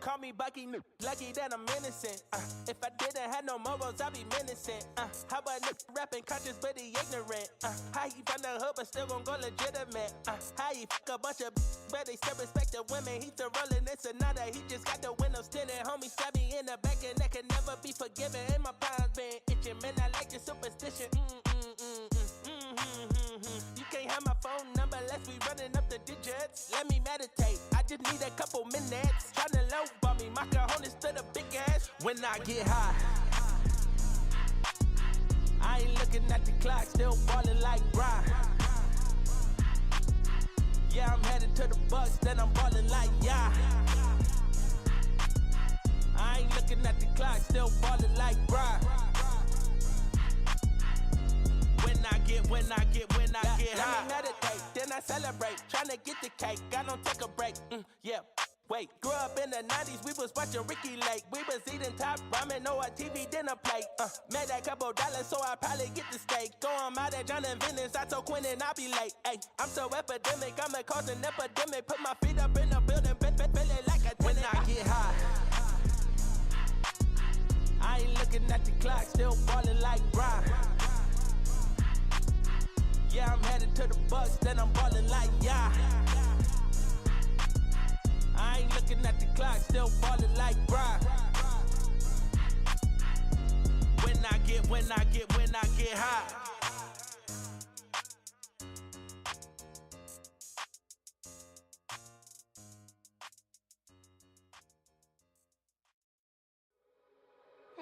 call me Bucky, lucky that I'm innocent. If I didn't have no morals, I'd be menacing. How about rapping conscious but he ignorant? How he from the hood but still gon' go legitimate? How he fuck a bunch of but they still respect the women? He still rolling in Sonata, he just got the windows tinted. Homie stabbed me in the back and that can never be forgiven. And my palms been itching, man, I like your superstition. You can't have my phone number unless we running up the digits. Let me meditate, I just need a couple minutes. Tryna lowball me, my cojones to the big ass. When I get high, I ain't looking at the clock, still ballin' like Brian. Yeah, I'm headed to the Bucks, then I'm ballin' like yeah. I ain't looking at the clock, still ballin' like Brian. When I get high. Let me meditate, then I celebrate. Tryna get the cake, I don't take a break. Yeah, wait. Grew up in the 90s, we was watching Ricky Lake. We was eating top ramen, no a TV dinner plate. Made that couple dollars, so I probably get the steak. Go on out at John and Venice, I told Quinn and I'll be late. Ay, I'm so epidemic, I'ma cause an epidemic. Put my feet up in the building, feel it like a when I get high. I ain't looking at the clock, still ballin' like Brian. Yeah, I'm headed to the Bucks, then I'm ballin' like yeah. I ain't looking at the clock, still ballin' like Brian. When I get high.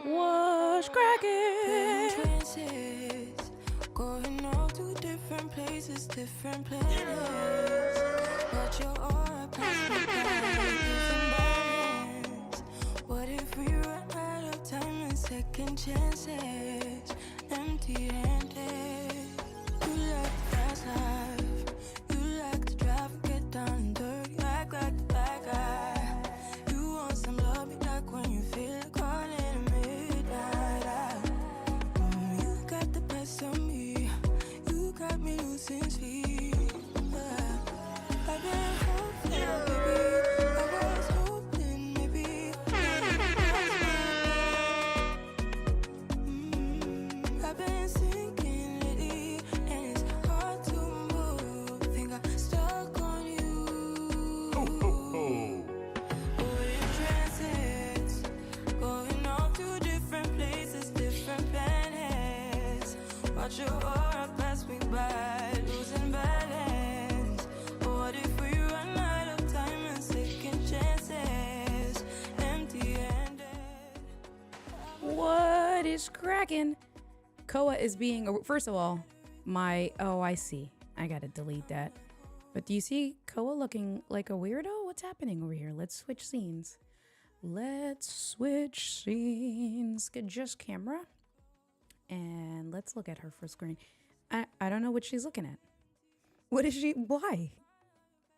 What's cracking? Going all to different places, different planets. But your aura passed me by, balance. What if we run out of time and second chances? Empty-handed. You like fast life. You like to drive and get down and dirty. Act like a bad guy. You want some love, you like when you feel like calling at midnight. You got the best of me. You got me losing sleep. I've been hoping, baby. I was hoping, maybe. I've been sinking lately, and it's hard to move. Think I'm stuck on you. We're in transits, going off to different places, different planets. Watch your aura pass me by, losing balance. What if we run out of time and second chances? Empty-handed. What is cracking? Koa is being, first of all, I see. I gotta delete that. But do you see Koa looking like a weirdo? What's happening over here? Let's switch scenes. Get just camera. And let's look at her full screen. I don't know what she's looking at. What is she? Why?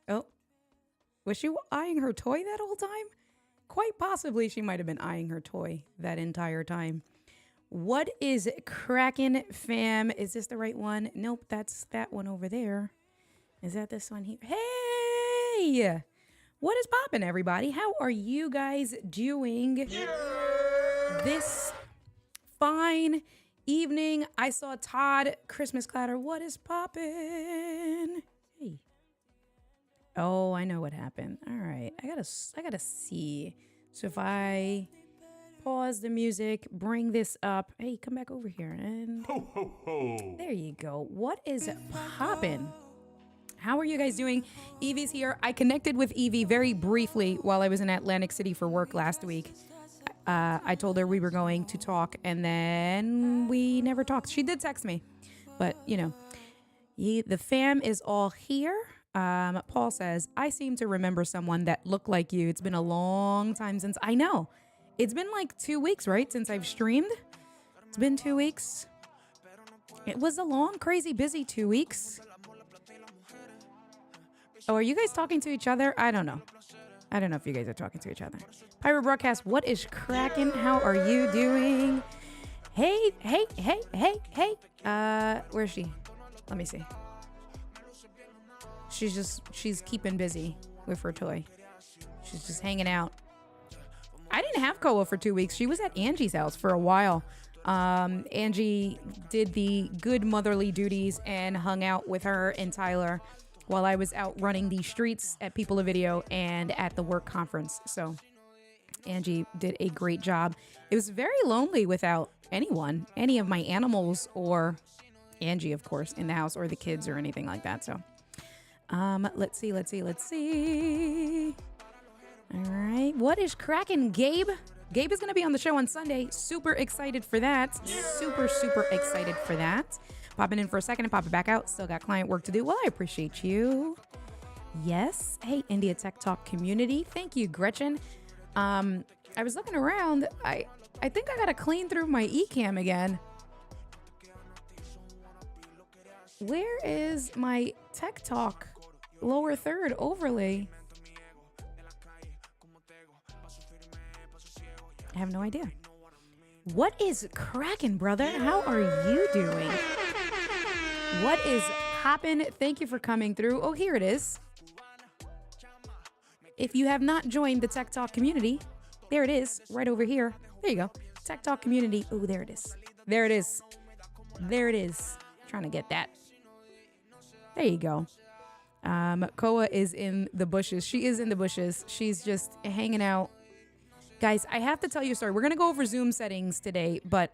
Oh, was she eyeing her toy that whole time? Quite possibly she might have been eyeing her toy that entire time. What is cracking, fam? Is this the right one? Nope, that's that one over there. Is that this one here? Hey! What is poppin', everybody? How are you guys doing this fine evening? I saw Todd Christmas Clatter. What is poppin'? Hey. Oh, I know what happened. All right. I gotta see. So if I pause the music, bring this up. Hey, come back over here. And Ho, ho, ho. there you go. What is poppin'? How are you guys doing? Evie's here. I connected with Evie very briefly while I was in Atlantic City for work last week. I told her we were going to talk, and then we never talked. She did text me, but you know, the fam is all here. Paul says, I seem to remember someone that looked like you. It's been a long time since. I know. It's been like 2 weeks, right? Since I've streamed. It's been 2 weeks. It was a long, crazy, busy 2 weeks. Oh, are you guys talking to each other? I don't know. I don't know if you guys are talking to each other. Pyro Broadcast, what is cracking? How are you doing? Hey. Where's she? Let me see. She's keeping busy with her toy. She's just hanging out. didn't have Koa for 2 weeks. She was at Angie's house for a while. Angie did the good motherly duties and hung out with her and Tyler while I was out running the streets at People of Video and at the work conference. So Angie did a great job. It was very lonely without anyone, any of my animals or Angie, of course, in the house or the kids or anything like that. So, let's see. All right. What is cracking, Gabe? Gabe is going to be on the show on Sunday. Super excited for that. Super excited for that. Popping in for a second and popping back out. Still got client work to do. Well, I appreciate you. Yes. Hey, India Tech Talk community. Thank you, Gretchen. I was looking around. I think I got to clean through my eCam again. Where is my Tech Talk lower third overlay? I have no idea. What is cracking, brother? How are you doing? What is hopping? Thank you for coming through. Oh, here it is. If you have not joined the Tech Talk community, there it is, right over here. There you go. Tech Talk community. Oh, there it is. There it is. There it is. Trying to get that. There you go. Koa is in the bushes. She is in the bushes. She's just hanging out. Guys, I have to tell you a story. We're going to go over Zoom settings today, but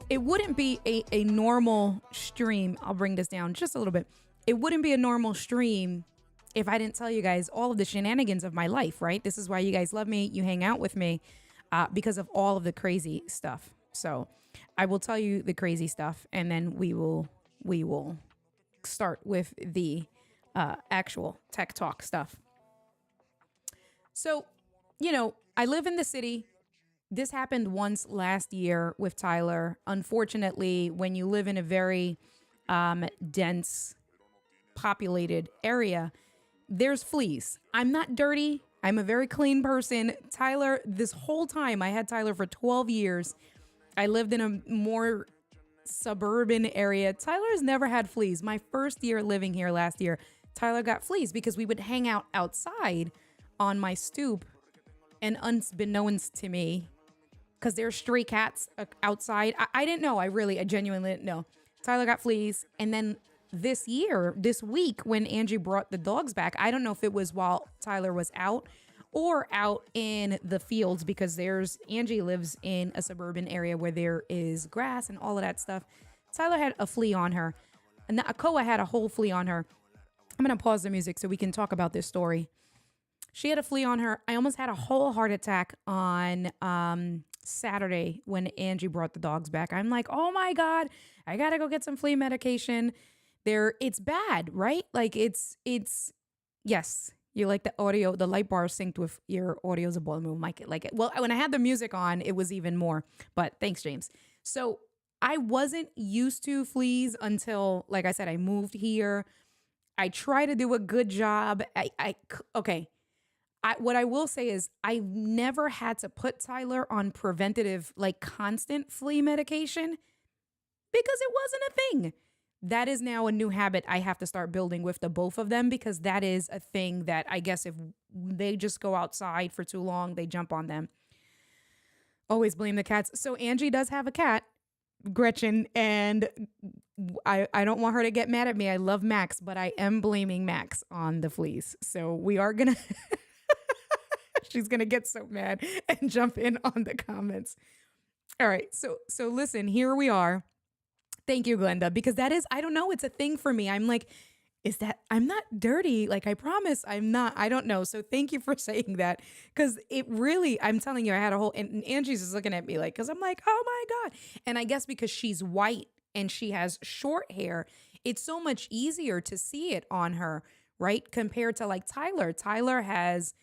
it wouldn't be a normal stream. I'll bring this down just a little bit. It wouldn't be a normal stream if I didn't tell you guys all of the shenanigans of my life, right? This is why you guys love me. You hang out with me because of all of the crazy stuff. So I will tell you the crazy stuff, and then we will start with the actual Tech Talk stuff. So, you know, I live in the city. This happened once last year with Tyler. Unfortunately, when you live in a very dense, populated area, there's fleas. I'm not dirty. I'm a very clean person. Tyler, this whole time, I had Tyler for 12 years. I lived in a more suburban area. Tyler's never had fleas. My first year living here last year, Tyler got fleas because we would hang out outside on my stoop. And unbeknownst to me, because there's stray cats outside. I didn't know. I genuinely didn't know. Tyler got fleas. And then this week, when Angie brought the dogs back, I don't know if it was while Tyler was out or out in the fields, because Angie lives in a suburban area where there is grass and all of that stuff. Tyler had a flea on her. And Koa had a whole flea on her. I'm going to pause the music so we can talk about this story. She had a flea on her. I almost had a whole heart attack on Saturday when Angie brought the dogs back. I'm like, oh my God, I got to go get some flea medication. It's bad, right? Like it's yes. You like the audio, the light bar synced with your audio's a ball move. Like it. Well, when I had the music on, it was even more, but thanks, James. So I wasn't used to fleas until, like I said, I moved here. I try to do a good job. What I will say is I've never had to put Tyler on preventative, like constant flea medication because it wasn't a thing. That is now a new habit I have to start building with the both of them, because that is a thing that I guess if they just go outside for too long, they jump on them. Always blame the cats. So Angie does have a cat, Gretchen, and I don't want her to get mad at me. I love Max, but I am blaming Max on the fleas. So we are going to... She's going to get so mad and jump in on the comments. All right. So listen, here we are. Thank you, Glenda, because that is, I don't know, it's a thing for me. I'm like, I'm not dirty. Like, I promise I'm not. I don't know. So thank you for saying that, because it really, I'm telling you, I had a whole, and Angie's just looking at me like, because I'm like, oh my God. And I guess because she's white and she has short hair, it's so much easier to see it on her, right? Compared to like Tyler. Tyler has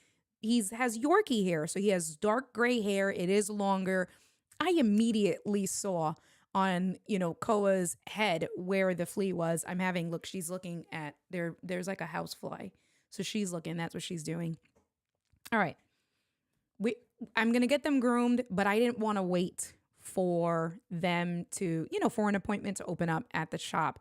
Yorkie hair. So he has dark gray hair. It is longer. I immediately saw on, Koa's head where the flea was. She's looking at there's like a house fly. So she's looking, that's what she's doing. All right. I'm going to get them groomed, but I didn't want to wait for them to, for an appointment to open up at the shop.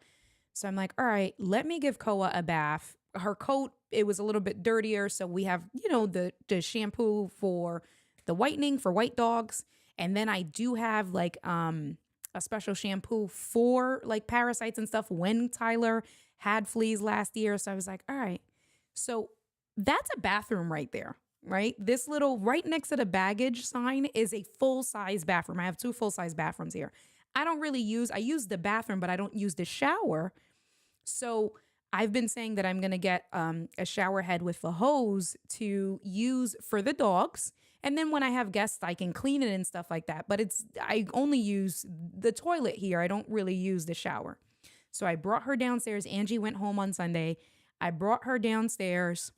So I'm like, all right, let me give Koa a bath. Her coat, it was a little bit dirtier. So we have, the shampoo for the whitening for white dogs. And then I do have like a special shampoo for like parasites and stuff when Tyler had fleas last year. So I was like, all right. So that's a bathroom right there, right? This little right next to the baggage sign is a full-size bathroom. I have 2 full-size bathrooms here. I use the bathroom, but I don't use the shower. So I've been saying that I'm going to get a shower head with a hose to use for the dogs. And then when I have guests, I can clean it and stuff like that. But I only use the toilet here. I don't really use the shower. So I brought her downstairs. Angie went home on Sunday. I brought her downstairs.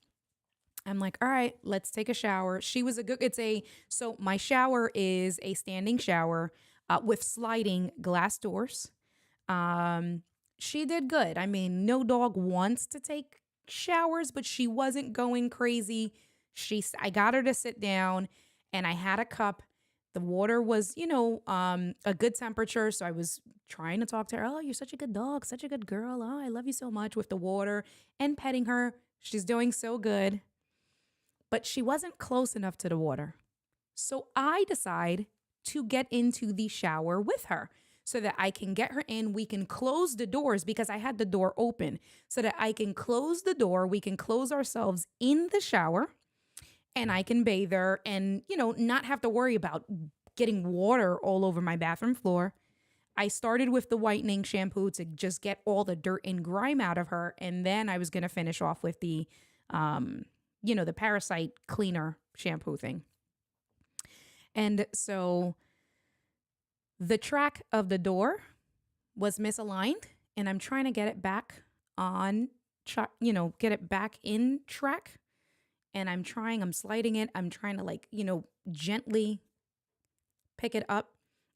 I'm like, all right, let's take a shower. So my shower is a standing shower with sliding glass doors. She did good. I mean, no dog wants to take showers, but she wasn't going crazy. I got her to sit down and I had a cup. The water was, a good temperature. So I was trying to talk to her. Oh, you're such a good dog, such a good girl. Oh, I love you so much with the water and petting her. She's doing so good. But she wasn't close enough to the water. So I decide to get into the shower with her so that I can get her in. We can close the doors because I had the door open so that I can close the door. We can close ourselves in the shower and I can bathe her and, not have to worry about getting water all over my bathroom floor. I started with the whitening shampoo to just get all the dirt and grime out of her. And then I was going to finish off with the parasite cleaner shampoo thing. And so the track of the door was misaligned and I'm trying to get it back on, get it back in track. And I'm sliding it. I'm trying to gently pick it up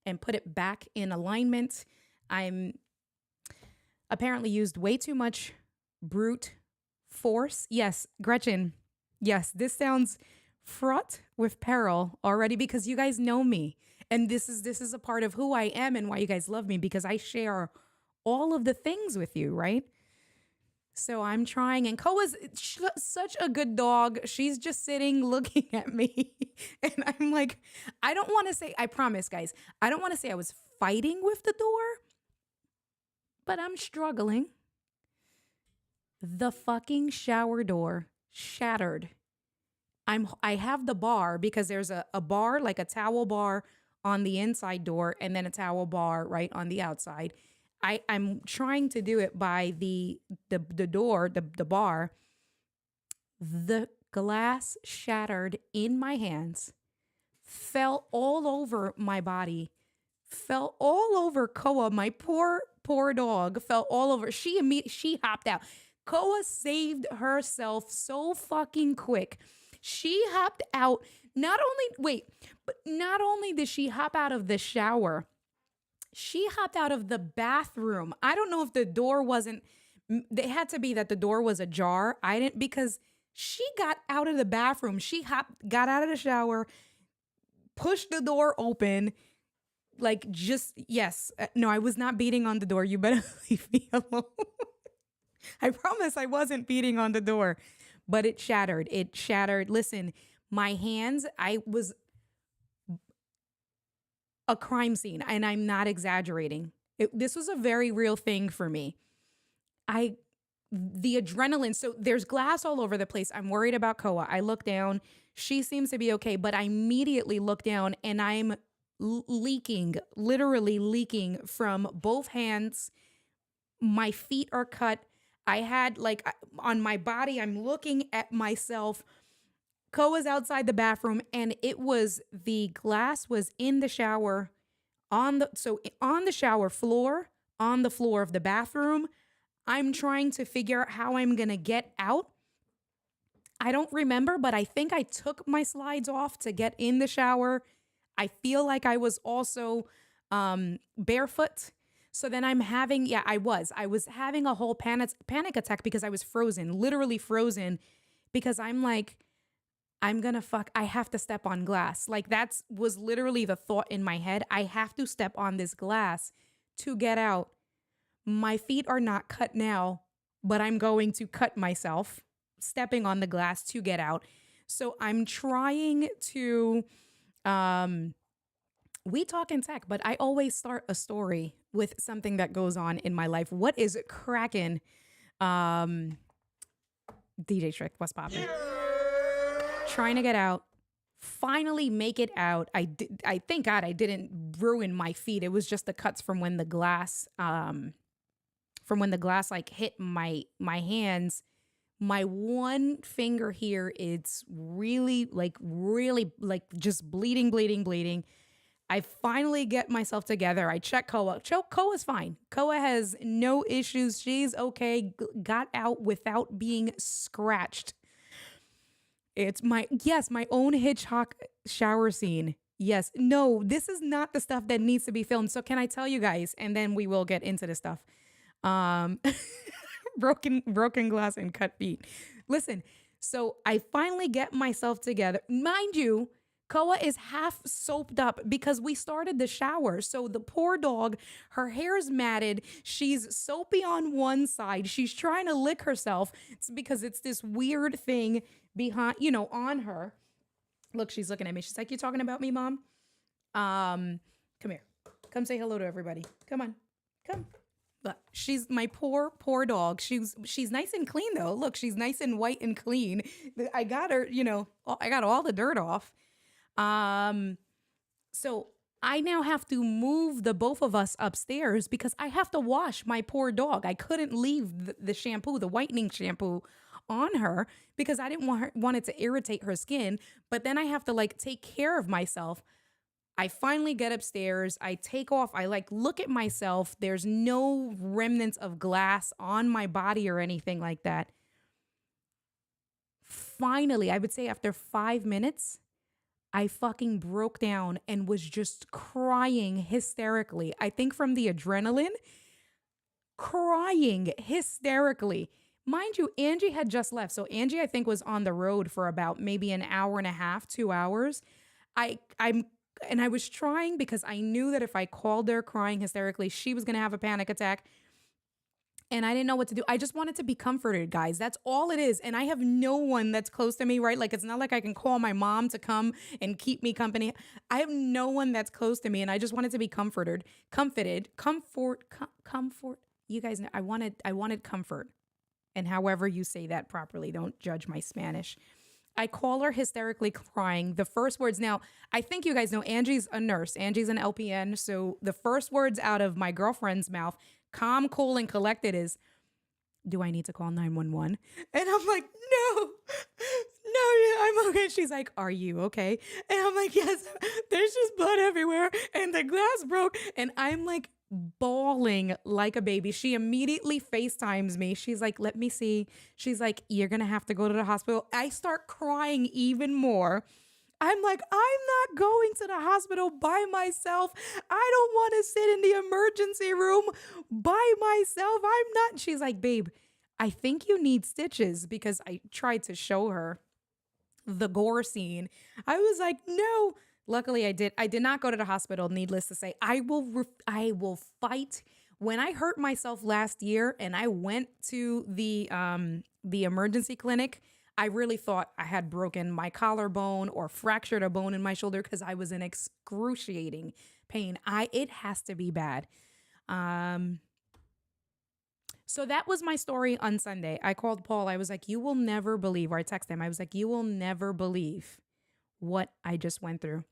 and put it back in alignment. I'm apparently used way too much brute force. Yes, Gretchen. Yes, this sounds fraught with peril already because you guys know me. And this is a part of who I am and why you guys love me because I share all of the things with you, right? So I'm trying, and Koa's such a good dog. She's just sitting looking at me. And I'm like, I promise, guys, I don't want to say I was fighting with the door, but I'm struggling. The fucking shower door shattered. I have the bar because there's a bar, like a towel bar on the inside door and then a towel bar right on the outside. I'm trying to do it by the door, the bar. The glass shattered in my hands, fell all over my body, fell all over Koa, my poor dog, fell all over. She hopped out. Koa saved herself so fucking quick. She hopped out. Not only did she hop out of the shower, she hopped out of the bathroom. I don't know if the door wasn't, it had to be that the door was ajar. Because she got out of the bathroom. Got out of the shower, pushed the door open. No, I was not beating on the door. You better leave me alone. I promise I wasn't beating on the door, but it shattered. Listen, my hands, I was a crime scene, and I'm not exaggerating. This was a very real thing for me. The adrenaline. So there's glass all over the place. I'm worried about Koa. I look down. She seems to be okay, but I immediately look down and I'm leaking, literally leaking from both hands. My feet are cut. I had on my body, I'm looking at myself. Koa's outside the bathroom and the glass was in the shower on the shower floor, on the floor of the bathroom. I'm trying to figure out how I'm going to get out. I don't remember, but I think I took my slides off to get in the shower. I feel like I was also barefoot. So then I was having a whole panic attack because I was frozen, literally frozen, because I'm like, I have to step on glass. That was literally the thought in my head. I have to step on this glass to get out. My feet are not cut now, but I'm going to cut myself stepping on the glass to get out. So I'm trying to Um, we talk in tech, but I always start a story with something that goes on in my life. What is cracking? Um, DJ Trick, what's popping? Trying to get out. Finally make it out. I thank God I didn't ruin my feet. It was just the cuts from when the glass like hit my hands. My one finger here, it's really like just bleeding. I finally get myself together. I check Koa. Koa's fine. Koa has no issues. She's okay. Got out without being scratched. It's my own Hitchcock shower scene. Yes. No, this is not the stuff that needs to be filmed. So can I tell you guys, and then we will get into the stuff. Broken glass and cut feet. Listen, so I finally get myself together. Mind you, Koa is half soaped up because we started the shower. So the poor dog, her hair's matted. She's soapy on one side. She's trying to lick herself. It's because it's this weird thing behind, on her. Look, she's looking at me. She's like, "You talking about me, Mom?" Come here. Come say hello to everybody. Come on. Come. Look, she's my poor dog. She's nice and clean though. Look, she's nice and white and clean. I got her, I got all the dirt off. So I now have to move the both of us upstairs because I have to wash my poor dog. I couldn't leave the shampoo, the whitening shampoo on her because I didn't want it to irritate her skin. But then I have to take care of myself. I finally get upstairs. I take off. I look at myself. There's no remnants of glass on my body or anything like that. Finally, I would say after 5 minutes, I fucking broke down and was just crying hysterically. I think from the adrenaline, crying hysterically. Mind you, Angie had just left. So Angie, I think, was on the road for about maybe an hour and a half, 2 hours. I was trying because I knew that if I called her crying hysterically, she was going to have a panic attack. And I didn't know what to do. I just wanted to be comforted, guys. That's all it is. And I have no one that's close to me, right? It's not like I can call my mom to come and keep me company. I have no one that's close to me. And I just wanted to be comforted. Comfort. You guys know, I wanted comfort. And however you say that properly, don't judge my Spanish. I call her hysterically crying. The first words, now, I think you guys know Angie's a nurse. Angie's an LPN. So the first words out of my girlfriend's mouth, calm, cool, and collected, is, "Do I need to call 911?" And I'm like, no, yeah, I'm okay. She's like, "Are you okay?" And I'm like, "Yes." There's just blood everywhere and the glass broke. And I'm bawling like a baby. She immediately FaceTimes me. She's like, "Let me see." She's like, "You're going to have to go to the hospital." I start crying even more. I'm like, "I'm not going to the hospital by myself. I don't want to sit in the emergency room by myself. I'm not." She's like, "Babe, I think you need stitches," because I tried to show her the gore scene. I was like, "No." Luckily, I did. I did not go to the hospital. Needless to say, I will fight. When I hurt myself last year and I went to the emergency clinic, I really thought I had broken my collarbone or fractured a bone in my shoulder because I was in excruciating pain. It has to be bad. So that was my story on Sunday. I called Paul. I was like, "You will never believe," or I texted him. I was like, "You will never believe what I just went through."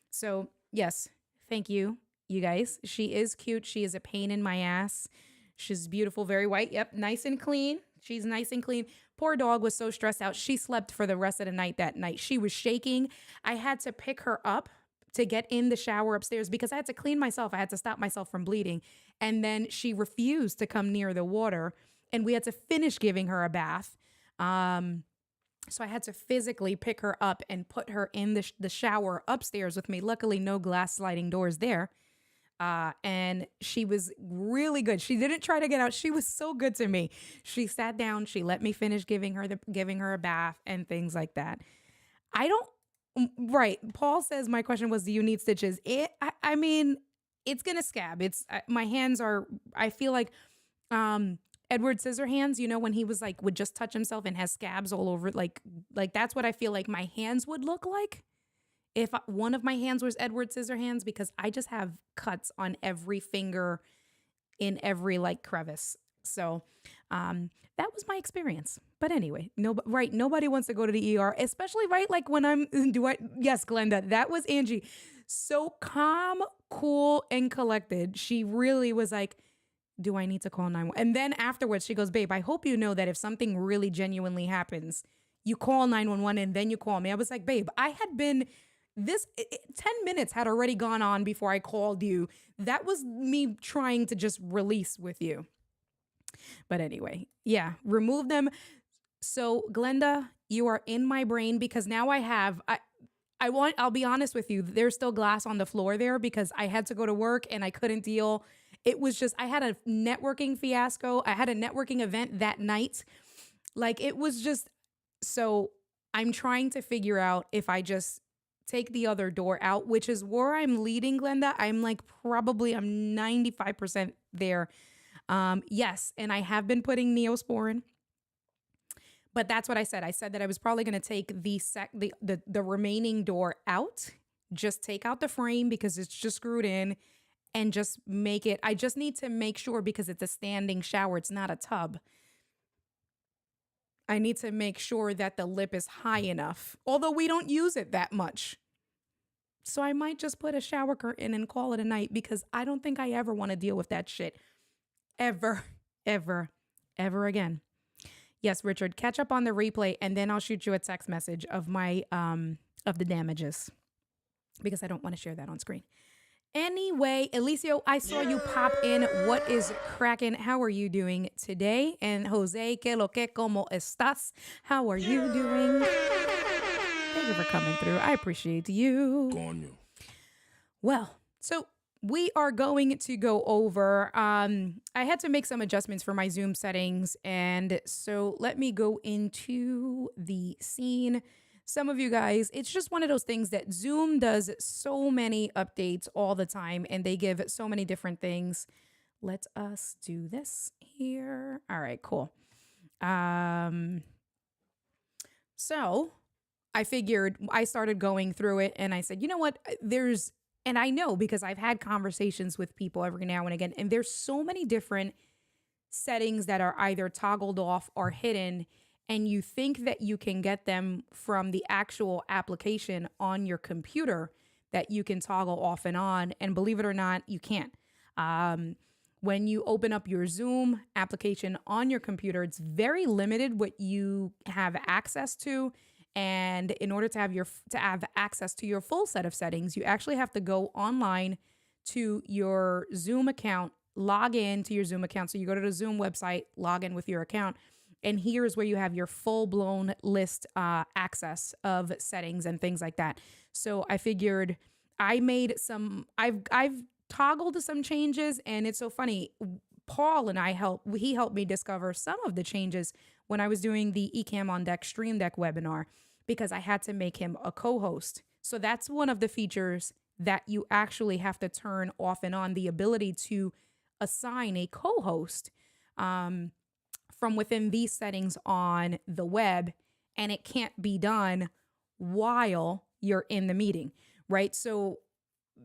So yes, thank you, you guys. She is cute. She is a pain in my ass. She's beautiful, very white. Yep, nice and clean. She's nice and clean. Poor dog was so stressed out. She slept for the rest of the night that night. She was shaking. I had to pick her up to get in the shower upstairs because I had to clean myself. I had to stop myself from bleeding. And then she refused to come near the water. And we had to finish giving her a bath. So I had to physically pick her up and put her in the shower upstairs with me. Luckily, no glass sliding doors there. And she was really good. She didn't try to get out. She was so good to me. She sat down. She let me finish giving her a bath and things like that. Right. Paul says my question was, "Do you need stitches?" I mean, it's gonna scab. My hands are. I feel like, Edward Scissorhands, when he was would just touch himself and has scabs all over, like that's what I feel like my hands would look like if one of my hands was Edward Scissorhands, because I just have cuts on every finger in every like crevice. So that was my experience. But anyway, nobody wants to go to the ER, especially like when yes, Glenda, that was Angie. So calm, cool, and collected. She really was like, do I need to call 911? And then afterwards, she goes, babe, I hope you know that if something really genuinely happens, you call 911 and then you call me. I was like, babe, I had been 10 minutes had already gone on before I called you. That was me trying to just release with you. But anyway, yeah, remove them. So Glenda, you are in my brain because now I'll be honest with you. There's still glass on the floor there because I had to go to work and I couldn't deal. It was just, I had a networking fiasco. I had a networking event that night. Like it was just, so I'm trying to figure out if I just take the other door out, which is where I'm leading, Glenda. I'm 95% there. Yes. And I have been putting Neosporin, but that's what I said. I said that I was probably going to take the remaining door out, just take out the frame because it's just screwed in and just make it. I just need to make sure because it's a standing shower. It's not a tub. I need to make sure that the lip is high enough, although we don't use it that much. So I might just put a shower curtain and call it a night because I don't think I ever want to deal with that shit ever, ever, ever again. Yes, Richard, catch up on the replay and then I'll shoot you a text message of my, of the damages because I don't want to share that on screen. Anyway, Alicio, I saw you pop in. What is cracking? How are you doing today? And Jose, que lo que, como estás? How are you doing? Thank you for coming through. I appreciate you. Coño. Well, so we are going to go over, I had to make some adjustments for my Zoom settings. And so let me go into the scene. Some of you guys, it's just one of those things that Zoom does so many updates all the time and they give so many different things. Let us do this here. All right, cool. So I figured I started going through it and I said, you know what, and I know because I've had conversations with people every now and again, and there's so many different settings that are either toggled off or hidden. And you think that you can get them from the actual application on your computer that you can toggle off and on. And believe it or not, you can't. When you open up your Zoom application on your computer, it's very limited what you have access to. And in order to have access to your full set of settings, you actually have to go online to your Zoom account, log in to your Zoom account. So you go to the Zoom website, log in with your account. And here's where you have your full-blown list access of settings and things like that. So I figured I've toggled some changes, and it's so funny. Paul and he helped me discover some of the changes when I was doing the Ecamm on Deck Stream Deck webinar because I had to make him a co-host. So that's one of the features that you actually have to turn off and on, the ability to assign a co-host from within these settings on the web, and it can't be done while you're in the meeting, right? So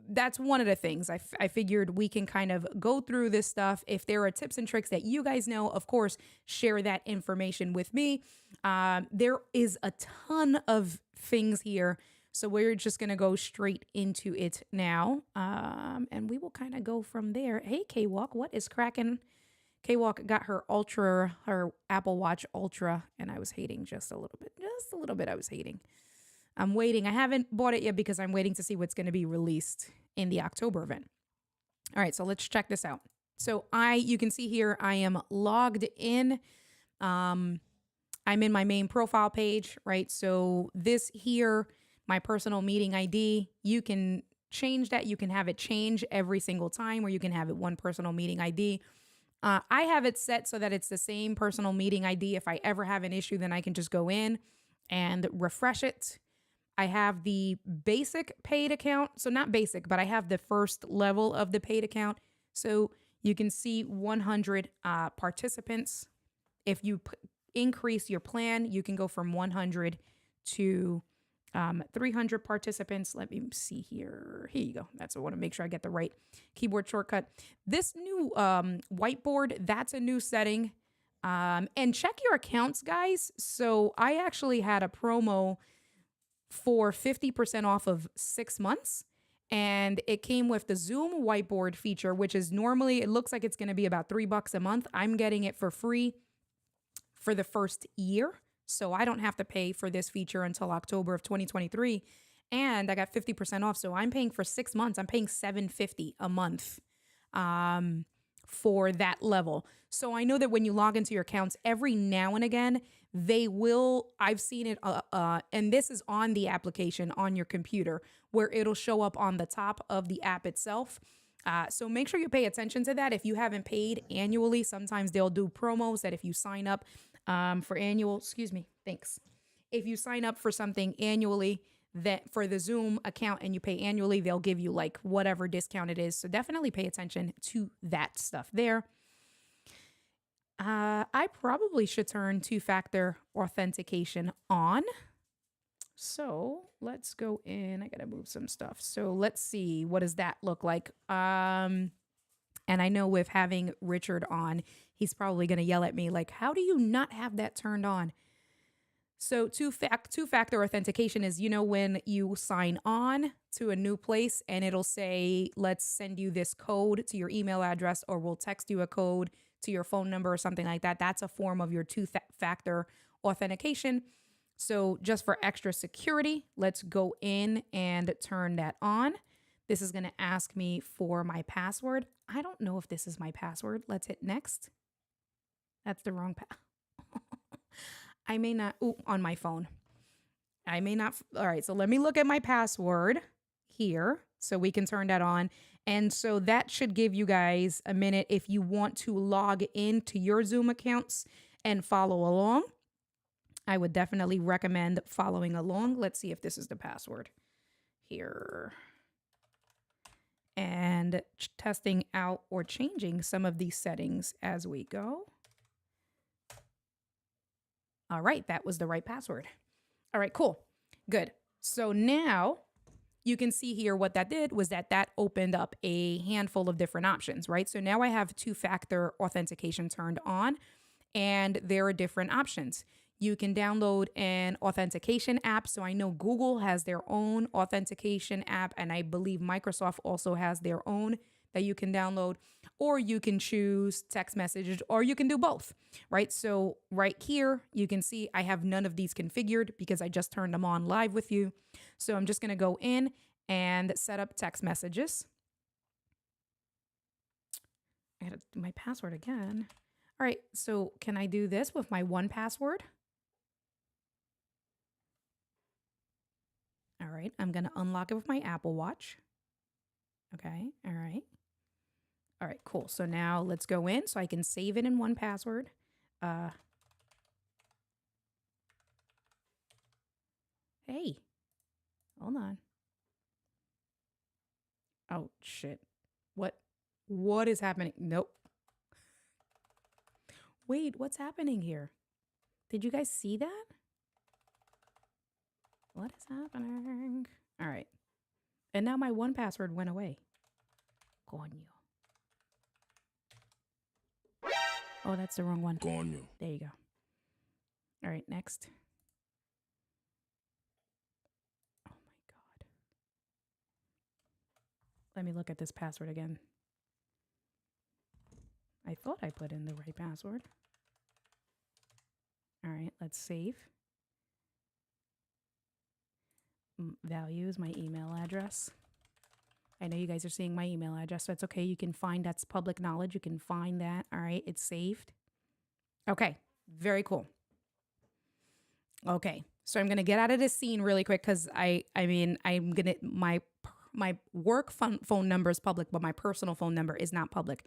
that's one of the things I figured we can kind of go through this stuff. If there are tips and tricks that you guys know, of course, share that information with me. There is a ton of things here, so we're just going to go straight into it now, and we will kind of go from there. Hey, K-Walk, what is cracking? K-Walk got her Apple Watch Ultra, and I was hating just a little bit. I was hating. I'm waiting. I haven't bought it yet because I'm waiting to see what's going to be released in the October event. All right, so let's check this out. So you can see here, I am logged in. I'm in my main profile page, right? So this here, my personal meeting ID, you can change that. You can have it change every single time, or you can have it one personal meeting ID. I have it set so that it's the same personal meeting ID. If I ever have an issue, then I can just go in and refresh it. I have the basic paid account. So not basic, but I have the first level of the paid account. So you can see 100 participants. If you increase your plan, you can go from 100 to 300 participants. Let me see here. Here you go. That's, I want to make sure I get the right keyboard shortcut. This new whiteboard, that's a new setting. And check your accounts, guys. So I actually had a promo for 50% off of 6 months. And it came with the Zoom whiteboard feature, which is normally, it looks like it's going to be about $3 a month. I'm getting it for free for the first year. So I don't have to pay for this feature until October of 2023. And I got 50% off. So I'm paying for 6 months. I'm paying $750 a month for that level. So I know that when you log into your accounts, every now and again, they will, I've seen it, and this is on the application on your computer, where it'll show up on the top of the app itself. So make sure you pay attention to that. If you haven't paid annually, sometimes they'll do promos that if you sign up for annual, if you sign up for something annually, that for the Zoom account and you pay annually, they'll give you like whatever discount it is. So definitely pay attention to that stuff there. I probably should turn two-factor authentication on. So let's go in. I got to move some stuff. So let's see. What does that look like? And I know with having Richard on, he's probably going to yell at me like, how do you not have that turned on? So two-factor authentication is, you know, when you sign on to a new place and it'll say, let's send you this code to your email address, or we'll text you a code to your phone number or something like that. That's a form of your two-factor authentication. So just for extra security, let's go in and turn that on. This is going to ask me for my password. I don't know if this is my password. Let's hit next. That's the wrong I may not, on my phone. I may not. All right, so let me look at my password here so we can turn that on. And so that should give you guys a minute if you want to log into your Zoom accounts and follow along. I would definitely recommend following along. Let's see if this is the password here. And testing out or changing some of these settings as we go. All right, that was the right password. All right, cool. Good. So now you can see here what that did was that opened up a handful of different options, right? So now I have two-factor authentication turned on, and there are different options. You can download an authentication app. So I know Google has their own authentication app, and I believe Microsoft also has their own that you can download, or you can choose text messages, or you can do both, right? So right here, you can see I have none of these configured because I just turned them on live with you. So I'm just going to go in and set up text messages. I got to do my password again. All right, so can I do this with my 1Password? All right, I'm going to unlock it with my Apple Watch. Okay, all right. All right, cool. So now let's go in so I can save it in 1Password. Hey, hold on. Oh, shit. What is happening? Nope. Wait, what's happening here? Did you guys see that? What is happening? All right. And now my 1Password went away. Coño. Oh, that's the wrong one. Coño. There you go. All right, next. Oh my God. Let me look at this password again. I thought I put in the right password. All right, let's save. Values, my email address. I know you guys are seeing my email address, so it's okay. You can find, that's public knowledge. You can find that. All right, it's saved. Okay, very cool. Okay, so I'm gonna get out of this scene really quick because I'm gonna, my work phone number is public, but my personal phone number is not public.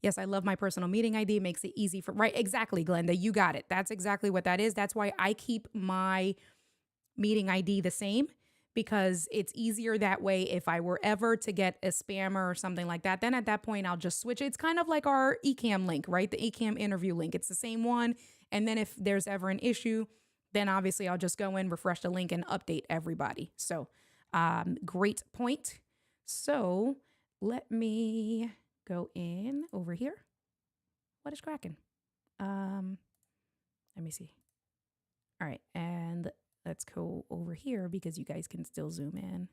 Yes, I love my personal meeting ID. It makes it easy for, right? Exactly, Glenda, you got it. That's exactly what that is. That's why I keep my meeting ID the same, because it's easier that way. If I were ever to get a spammer or something like that, then at that point I'll just switch. It's kind of like our Ecamm link, right? The Ecamm interview link. It's the same one. And then if there's ever an issue, then obviously I'll just go in, refresh the link, and update everybody. So great point. So let me go in over here. What is cracking? Let me see. All right, and let's go over here because you guys can still zoom in.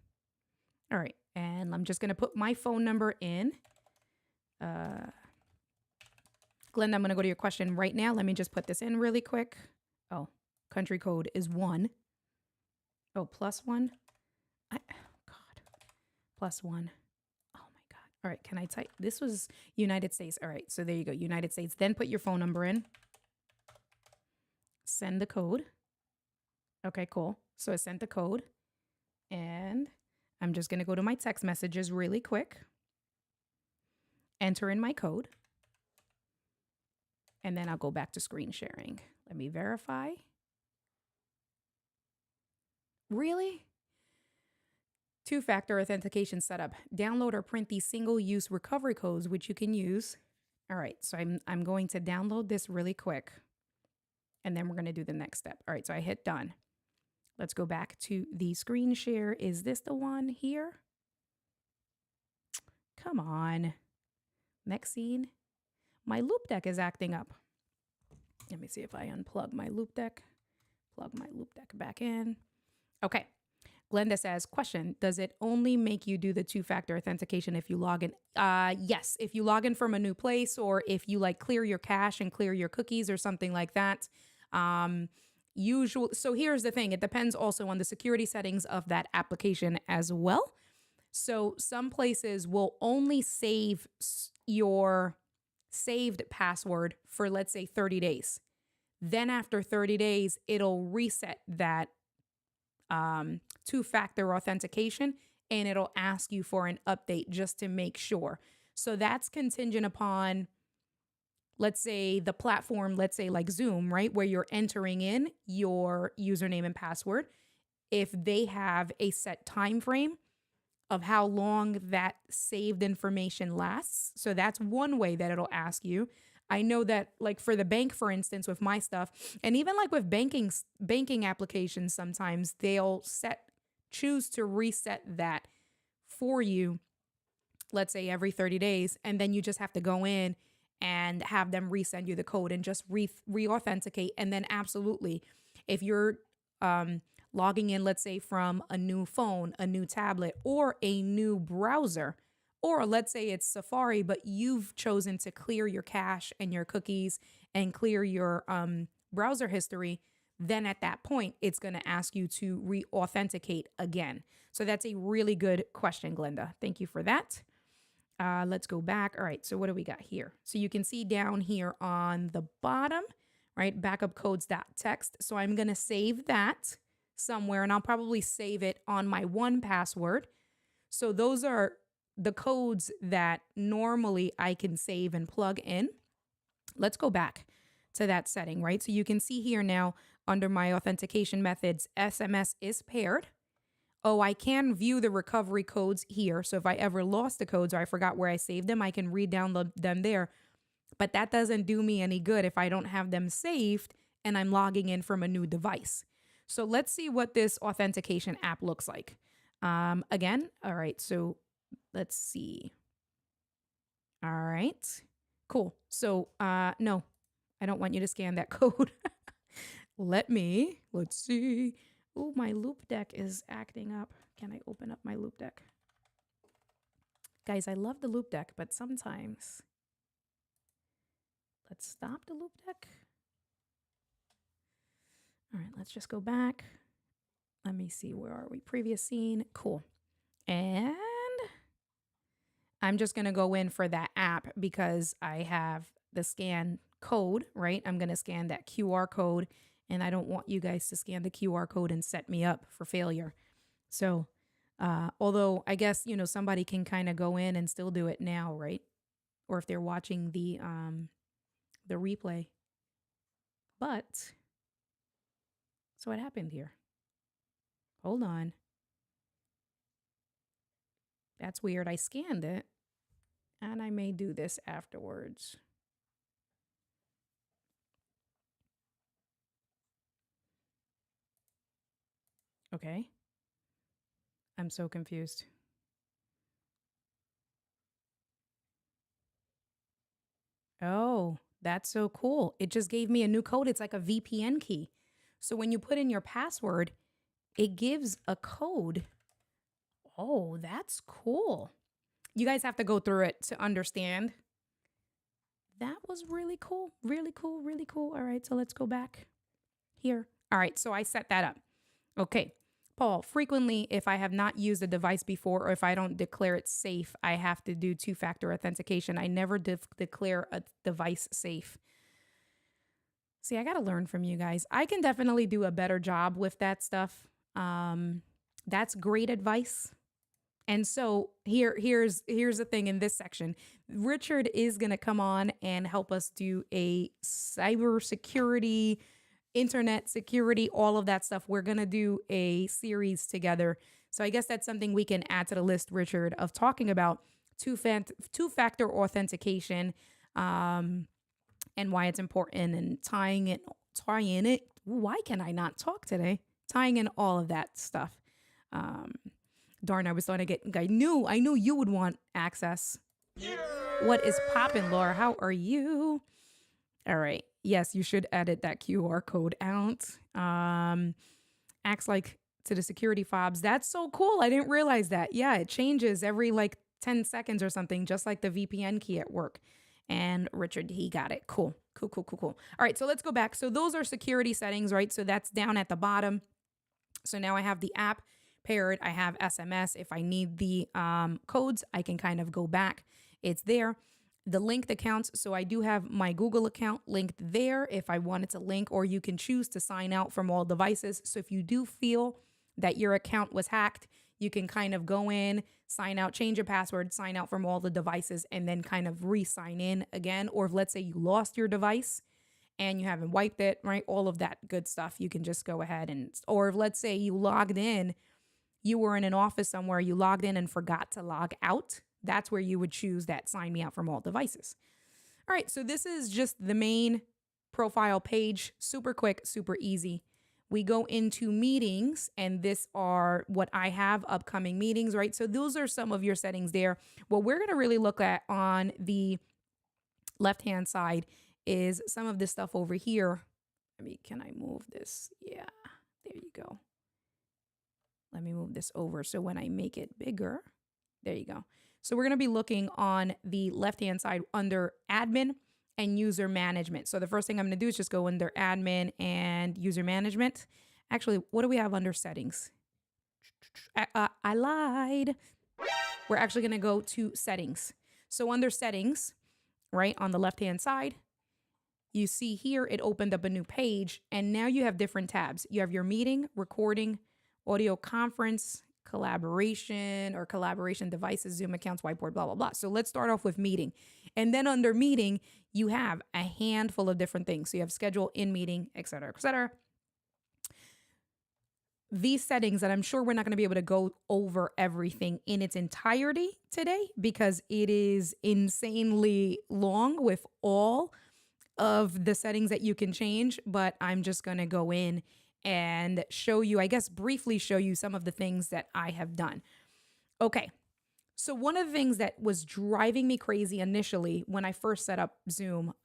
All right, and I'm just gonna put my phone number in. Glenda, I'm gonna go to your question right now. Let me just put this in really quick. Oh, country code is 1. Oh, +1. God, +1. Oh my God. All right, can I type? This was United States. All right, so there you go, United States. Then put your phone number in. Send the code. Okay, cool. So I sent the code. And I'm just going to go to my text messages really quick. Enter in my code. And then I'll go back to screen sharing. Let me verify. Really? Two-factor authentication setup. Download or print these single-use recovery codes, which you can use. All right, so I'm going to download this really quick. And then we're going to do the next step. All right, so I hit done. Let's go back to the screen share. Is this the one here? Come on. Next scene. My Loupedeck is acting up. Let me see if I unplug my Loupedeck. Plug my Loupedeck back in. Okay. Glenda says, question, does it only make you do the two-factor authentication if you log in? Yes, if you log in from a new place, or if you like clear your cache and clear your cookies or something like that. So here's the thing. It depends also on the security settings of that application as well. So some places will only save your saved password for, let's say, 30 days. Then after 30 days, it'll reset that two-factor authentication, and it'll ask you for an update just to make sure. So that's contingent upon, let's say, the platform, let's say like Zoom, right? Where you're entering in your username and password. If they have a set time frame of how long that saved information lasts. So that's one way that it'll ask you. I know that like for the bank, for instance, with my stuff, and even like with banking applications, sometimes they'll choose to reset that for you, let's say every 30 days. And then you just have to go in and have them resend you the code and just re-authenticate. And then absolutely, if you're logging in, let's say from a new phone, a new tablet, or a new browser, or let's say it's Safari, but you've chosen to clear your cache and your cookies and clear your browser history, then at that point, it's going to ask you to re-authenticate again. So that's a really good question, Glenda. Thank you for that. Let's go back. All right, so what do we got here? So you can see down here on the bottom, right, backupcodes.txt. So I'm going to save that somewhere, and I'll probably save it on my 1Password. So those are the codes that normally I can save and plug in. Let's go back to that setting, right? So you can see here now under my authentication methods, SMS is paired. Oh, I can view the recovery codes here. So if I ever lost the codes or I forgot where I saved them, I can re-download them there. But that doesn't do me any good if I don't have them saved and I'm logging in from a new device. So let's see what this authentication app looks like. Again, all right, so let's see. All right, cool. So no, I don't want you to scan that code. Let's see. Oh, my Loupedeck is acting up. Can I open up my Loupedeck? Guys, I love the Loupedeck, but sometimes. Let's stop the Loupedeck. All right, let's just go back. Let me see, where are we? Previous scene. Cool. And I'm just going to go in for that app because I have the scan code, right? I'm going to scan that QR code, and I don't want you guys to scan the QR code and set me up for failure. So, although I guess, you know, somebody can kind of go in and still do it now, right? Or if they're watching the replay. But, so what happened here? Hold on. That's weird. I scanned it, and I may do this afterwards. Okay. I'm so confused. Oh, that's so cool. It just gave me a new code. It's like a VPN key. So when you put in your password, it gives a code. Oh, that's cool. You guys have to go through it to understand. That was really cool. Really cool. Really cool. All right. So let's go back here. All right. So I set that up. Okay. Paul, frequently, if I have not used a device before or if I don't declare it safe, I have to do two-factor authentication. I never declare a device safe. See, I got to learn from you guys. I can definitely do a better job with that stuff. That's great advice. And so here's the thing in this section. Richard is going to come on and help us do a cybersecurity, internet security, all of that stuff. We're going to do a series together. So I guess that's something we can add to the list, Richard, of talking about two-factor authentication, and why it's important and tying it. Why can I not talk today? Tying in all of that stuff. Darn, I was starting to get, I knew you would want access. Yeah. What is poppin', Laura? How are you? All right. Yes, you should edit that QR code out. Acts like to the security fobs. That's so cool. I didn't realize that. Yeah, it changes every like 10 seconds or something, just like the VPN key at work. And Richard, he got it. Cool. All right, so let's go back. So those are security settings, right? So that's down at the bottom. So now I have the app paired. I have SMS. If I need the codes, I can kind of go back. It's there. The linked accounts. So I do have my Google account linked there if I wanted to link, or you can choose to sign out from all devices. So if you do feel that your account was hacked, you can kind of go in, sign out, change your password, sign out from all the devices, and then kind of re-sign in again. Or if let's say you lost your device and you haven't wiped it, right? All of that good stuff. You can just go ahead and, or if let's say you logged in, you were in an office somewhere, you logged in and forgot to log out. That's where you would choose that sign me out from all devices. All right, so this is just the main profile page. Super quick, super easy. We go into meetings, and this are what I have, upcoming meetings, right? So those are some of your settings there. What we're going to really look at on the left-hand side is some of this stuff over here. Can I move this? Yeah, there you go. Let me move this over so when I make it bigger, there you go. So we're going to be looking on the left-hand side under admin and user management. So the first thing I'm going to do is just go under admin and user management. Actually, what do we have under settings? I lied. We're actually going to go to settings. So under settings, right on the left-hand side, you see here it opened up a new page, and now you have different tabs. You have your meeting, recording, audio conference, collaboration or collaboration devices, Zoom accounts, whiteboard, blah, blah, blah. So let's start off with meeting. And then under meeting, you have a handful of different things. So you have schedule, in meeting, et cetera, et cetera. These settings that I'm sure we're not going to be able to go over everything in its entirety today because it is insanely long with all of the settings that you can change. But I'm just going to go in and show you, I guess, briefly show you some of the things that I have done. Okay. So one of the things that was driving me crazy initially when I first set up Zoom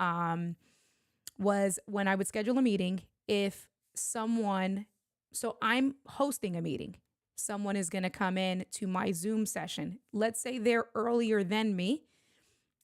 was when I would schedule a meeting, if someone, so I'm hosting a meeting, someone is going to come in to my Zoom session. Let's say they're earlier than me.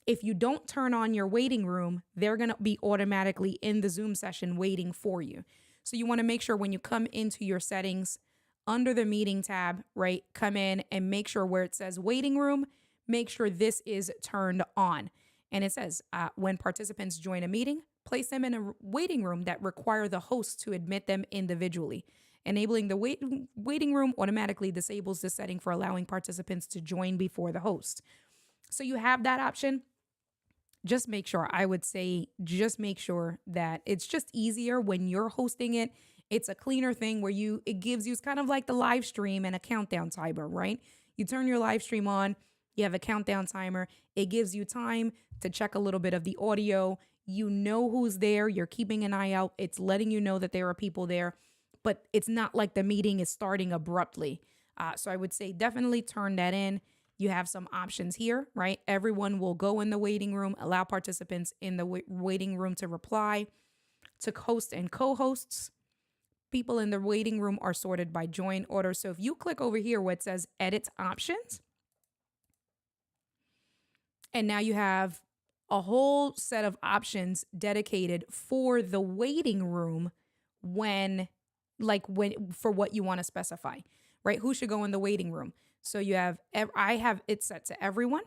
If you don't turn on your waiting room, they're going to be automatically in the Zoom session waiting for you. So you want to make sure when you come into your settings under the meeting tab, right, come in and make sure where it says waiting room, make sure this is turned on. And it says when participants join a meeting, place them in a waiting room that require the host to admit them individually. Enabling the waiting room automatically disables the setting for allowing participants to join before the host. So you have that option. Just make sure, I would say, just make sure that it's just easier when you're hosting it. It's a cleaner thing where it gives you, it's kind of like the live stream and a countdown timer, right? You turn your live stream on, you have a countdown timer. It gives you time to check a little bit of the audio. You know who's there. You're keeping an eye out. It's letting you know that there are people there. but it's not like the meeting is starting abruptly. So I would say definitely turn that in. You have some options here, right? Everyone will go in the waiting room, allow participants in the waiting room to reply to host and co-hosts. People in the waiting room are sorted by join order. So if you click over here where it says edit options, and now you have a whole set of options dedicated for the waiting room for what you want to specify, right? Who should go in the waiting room? So you have, I have it set to everyone.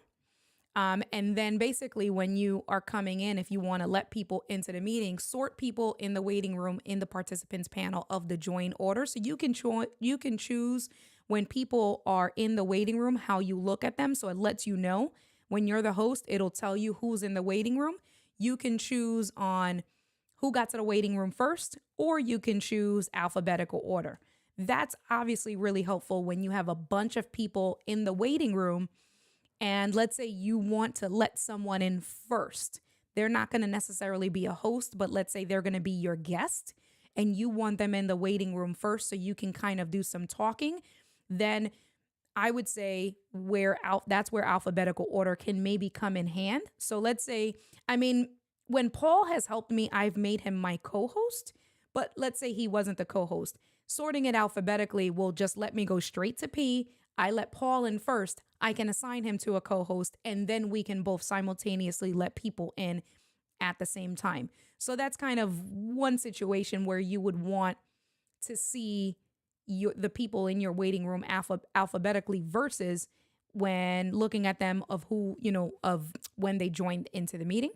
And then basically when you are coming in, if you want to let people into the meeting, sort people in the waiting room in the participants panel of the join order. So you can choose when people are in the waiting room, how you look at them. So it lets you know when you're the host, it'll tell you who's in the waiting room. You can choose on who got to the waiting room first, or you can choose alphabetical order. That's obviously really helpful when you have a bunch of people in the waiting room. And let's say you want to let someone in first. They're not going to necessarily be a host, but let's say they're going to be your guest and you want them in the waiting room first so you can kind of do some talking. Then I would say that's where alphabetical order can maybe come in hand. So let's say, when Paul has helped me, I've made him my co-host, but let's say he wasn't the co-host. Sorting it alphabetically will just let me go straight to P. I let Paul in first. I can assign him to a co-host, and then we can both simultaneously let people in at the same time. So that's kind of one situation where you would want to see the people in your waiting room alphabetically versus when looking at them of when they joined into the meeting.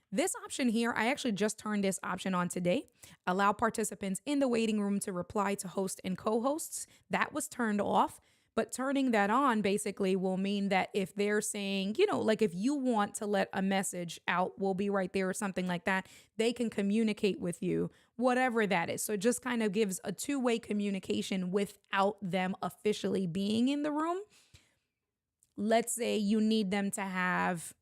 This option here, I actually just turned this option on today. Allow participants in the waiting room to reply to host and co-hosts. That was turned off, but turning that on basically will mean that if they're saying, like if you want to let a message out, we'll be right there or something like that, they can communicate with you, whatever that is. So it just kind of gives a two-way communication without them officially being in the room. Let's say you need them to have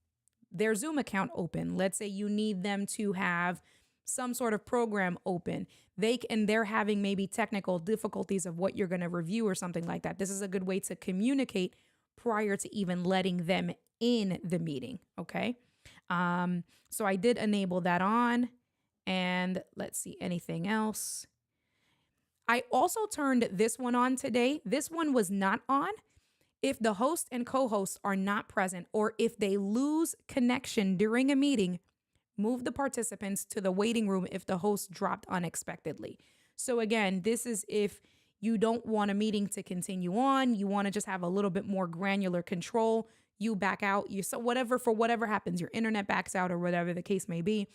their Zoom account open. Let's say you need them to have some sort of program open. They're having maybe technical difficulties of what you're going to review or something like that. This is a good way to communicate prior to even letting them in the meeting. Okay. So I did enable that on, and let's see anything else. I also turned this one on today. This one was not on. If the host and co-hosts are not present, or if they lose connection during a meeting, move the participants to the waiting room if the host dropped unexpectedly. So again, this is if you don't want a meeting to continue on, you want to just have a little bit more granular control, you back out, whatever happens, your internet backs out or whatever the case may be.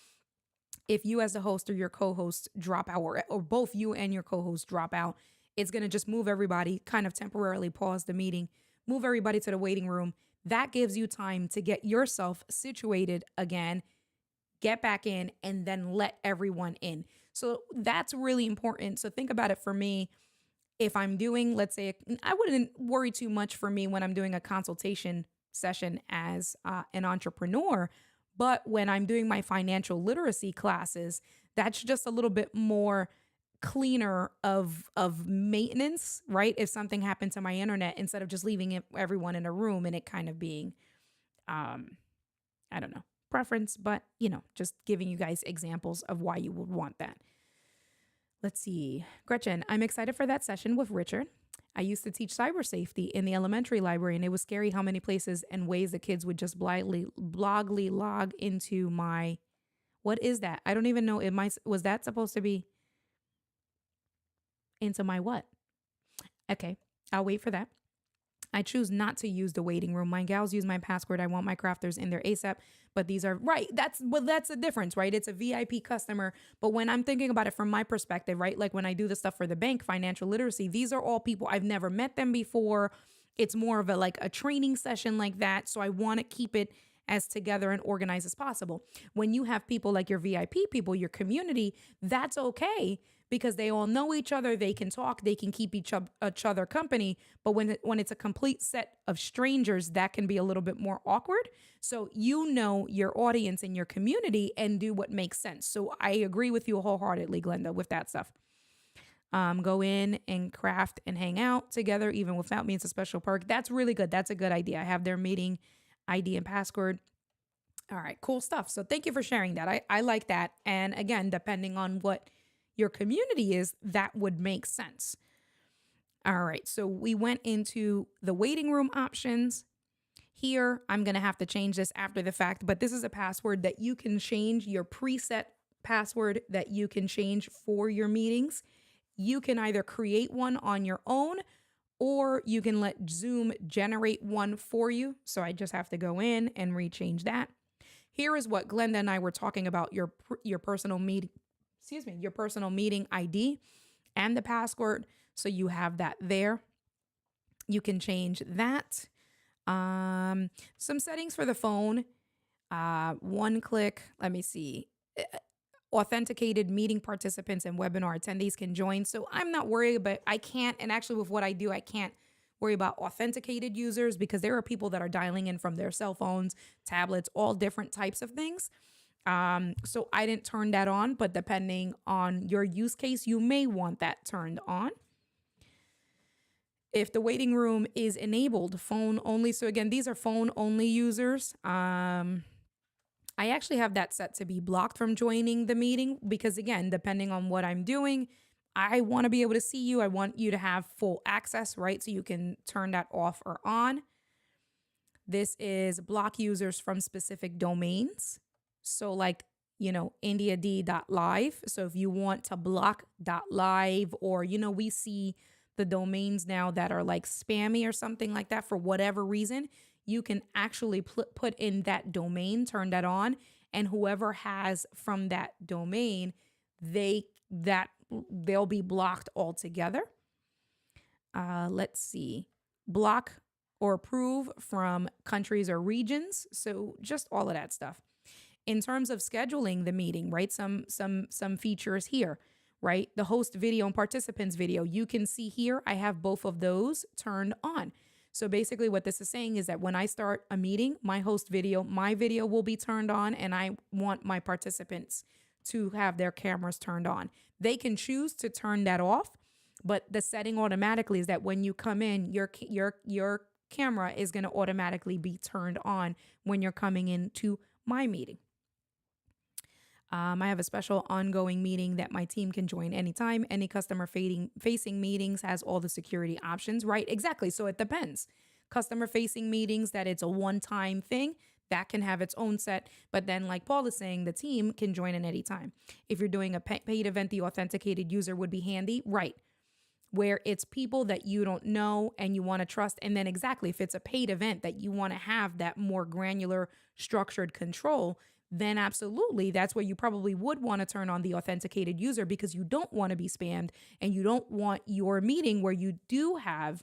If you as the host or your co-host drop out, or both you and your co-host drop out, it's going to just move everybody, kind of temporarily pause the meeting, move everybody to the waiting room. That gives you time to get yourself situated again, get back in, and then let everyone in. So that's really important. So think about it for me. If I'm doing, let's say, I wouldn't worry too much for me when I'm doing a consultation session as an entrepreneur. But when I'm doing my financial literacy classes, that's just a little bit more cleaner of maintenance, right? If something happened to my internet, instead of just leaving everyone in a room and it kind of being, I don't know, preference, but just giving you guys examples of why you would want that. Let's see. Gretchen, I'm excited for that session with Richard. I used to teach cyber safety in the elementary library, and it was scary how many places and ways the kids would just blindly log into my, what is that? I don't even know. Was that supposed to be into my what? Okay, I'll wait for that. I choose not to use the waiting room. My gals use my password. I want my crafters in there ASAP, but these are right. That's the difference, right? It's a VIP customer. But when I'm thinking about it from my perspective, right? Like when I do the stuff for the bank, financial literacy, these are all people I've never met them before. It's more of a training session like that. So I want to keep it as together and organized as possible. When you have people like your VIP people, your community, that's okay, because they all know each other, they can talk, they can keep each other company. But when it's a complete set of strangers, that can be a little bit more awkward. So your audience and your community and do what makes sense. So I agree with you wholeheartedly, Glenda, with that stuff. go in and craft and hang out together, even without me. It's a special perk. That's really good. That's a good idea. I have their meeting ID and password. All right, cool stuff. So thank you for sharing that. I like that. And again, depending on what your community is, that would make sense. All right, so we went into the waiting room options. Here, I'm going to have to change this after the fact, but this is a password that you can change, your preset password that you can change for your meetings. You can either create one on your own, or you can let Zoom generate one for you. So I just have to go in and rechange that. Here is what Glenda and I were talking about, your personal meeting, your personal meeting ID and the password. So you have that there. You can change that. Some settings for the phone. One click. Let me see. Authenticated meeting participants and webinar attendees can join. So I'm not worried, but I can't. And actually with what I do, I can't worry about authenticated users because there are people that are dialing in from their cell phones, tablets, all different types of things. So I didn't turn that on, but depending on your use case, you may want that turned on. If the waiting room is enabled, phone only. So again, these are phone only users. I actually have that set to be blocked from joining the meeting because again, depending on what I'm doing, I want to be able to see you. I want you to have full access, right? So you can turn that off or on. This is block users from specific domains. So like, indiad.live. So if you want to block .live or, we see the domains now that are like spammy or something like that for whatever reason, you can actually put in that domain, turn that on, and whoever has from that domain, they'll be blocked altogether. Let's see. Block or approve from countries or regions. So just all of that stuff. In terms of scheduling the meeting, right? Some features here, right? The host video and participants video. You can see here, I have both of those turned on. So basically what this is saying is that when I start a meeting, my video will be turned on, and I want my participants to have their cameras turned on. They can choose to turn that off, but the setting automatically is that when you come in, your camera is going to automatically be turned on when you're coming into my meeting. I have a special ongoing meeting that my team can join anytime. Any customer facing meetings has all the security options, right? Exactly. So it depends. Customer facing meetings, that it's a one-time thing, that can have its own set. But then like Paul is saying, the team can join in any time. If you're doing a paid event, the authenticated user would be handy, right? Where it's people that you don't know and you want to trust. And then exactly, if it's a paid event that you want to have that more granular structured control, then absolutely, that's where you probably would want to turn on the authenticated user because you don't want to be spammed and you don't want your meeting where you do have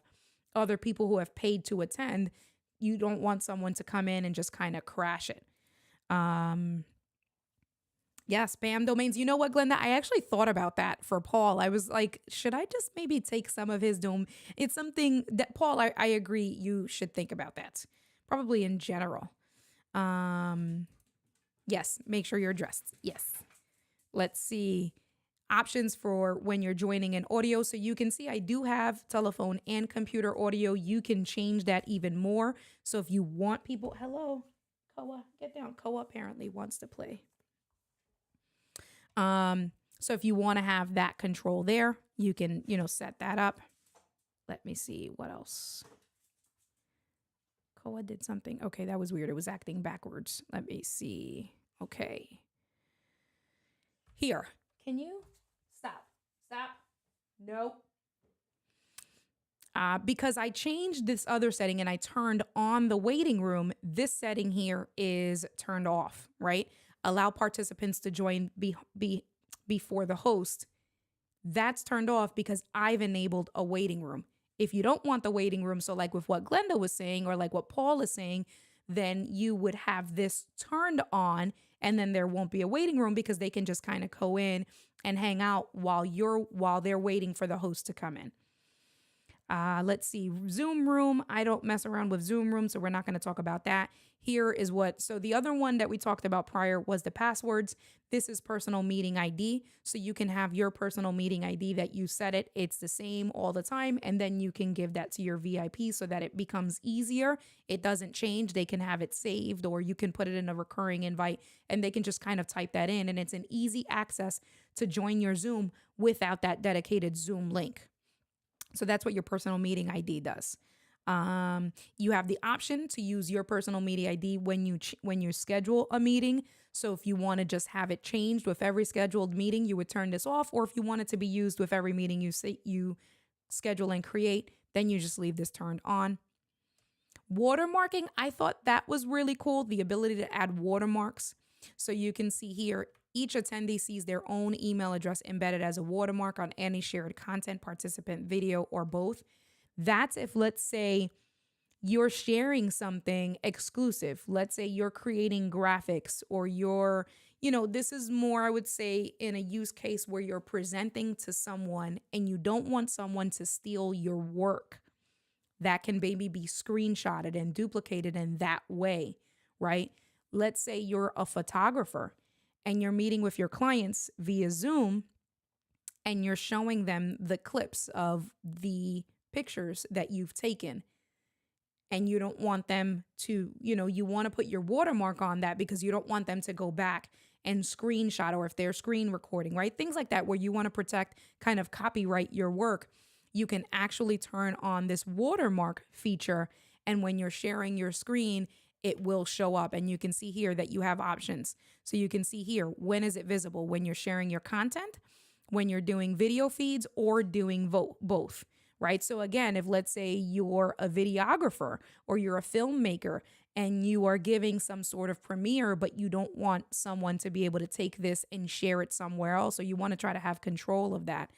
other people who have paid to attend. You don't want someone to come in and just kind of crash it. Yeah, spam domains. You know what, Glenda? I actually thought about that for Paul. I was like, should I just maybe take some of his It's something that, Paul, I agree you should think about that. Probably in general. Yes, make sure you're dressed. Yes. Let's see. Options for when you're joining in audio. So you can see I do have telephone and computer audio. You can change that even more. So if you want people, hello, Koa, get down. Koa apparently wants to play. So if you want to have that control there, you can, set that up. Let me see what else. Koa did something. Okay, that was weird. It was acting backwards. Let me see. Okay. Here. Can you stop? Nope. Because I changed this other setting and I turned on the waiting room, this setting here is turned off, right? Allow participants to join before the host. That's turned off because I've enabled a waiting room. If you don't want the waiting room, so like with what Glenda was saying or like what Paul is saying, then you would have this turned on and then there won't be a waiting room because they can just kind of go in and hang out while they're waiting for the host to come in. Let's see, Zoom room. I don't mess around with Zoom room, so we're not going to talk about that. Here is what, so the other one that we talked about prior was the passwords. This is personal meeting ID. So you can have your personal meeting ID that you set it. It's the same all the time. And then you can give that to your VIP so that it becomes easier. It doesn't change. They can have it saved, or you can put it in a recurring invite and they can just kind of type that in. And it's an easy access to join your Zoom without that dedicated Zoom link. So that's what your personal meeting ID does. You have the option to use your personal meeting ID when you schedule a meeting. So if you want to just have it changed with every scheduled meeting, you would turn this off. Or if you want it to be used with every meeting you schedule and create, then you just leave this turned on. Watermarking, I thought that was really cool. The ability to add watermarks. So you can see here, each attendee sees their own email address embedded as a watermark on any shared content, participant, video, or both. That's if, let's say, you're sharing something exclusive. Let's say you're creating graphics, or this is more, I would say, in a use case where you're presenting to someone and you don't want someone to steal your work. That can maybe be screenshotted and duplicated in that way, right? Let's say you're a photographer and you're meeting with your clients via Zoom and you're showing them the clips of the pictures that you've taken, and you don't want them to, you want to put your watermark on that because you don't want them to go back and screenshot, or if they're screen recording, right? Things like that, where you want to protect, kind of copyright your work. You can actually turn on this watermark feature, and when you're sharing your screen, it will show up, and you can see here that you have options. So you can see here, when is it visible? When you're sharing your content, when you're doing video feeds, or doing both. Right? So again, if let's say you're a videographer or you're a filmmaker and you are giving some sort of premiere, but you don't want someone to be able to take this and share it somewhere else, or you want to try to have control of that,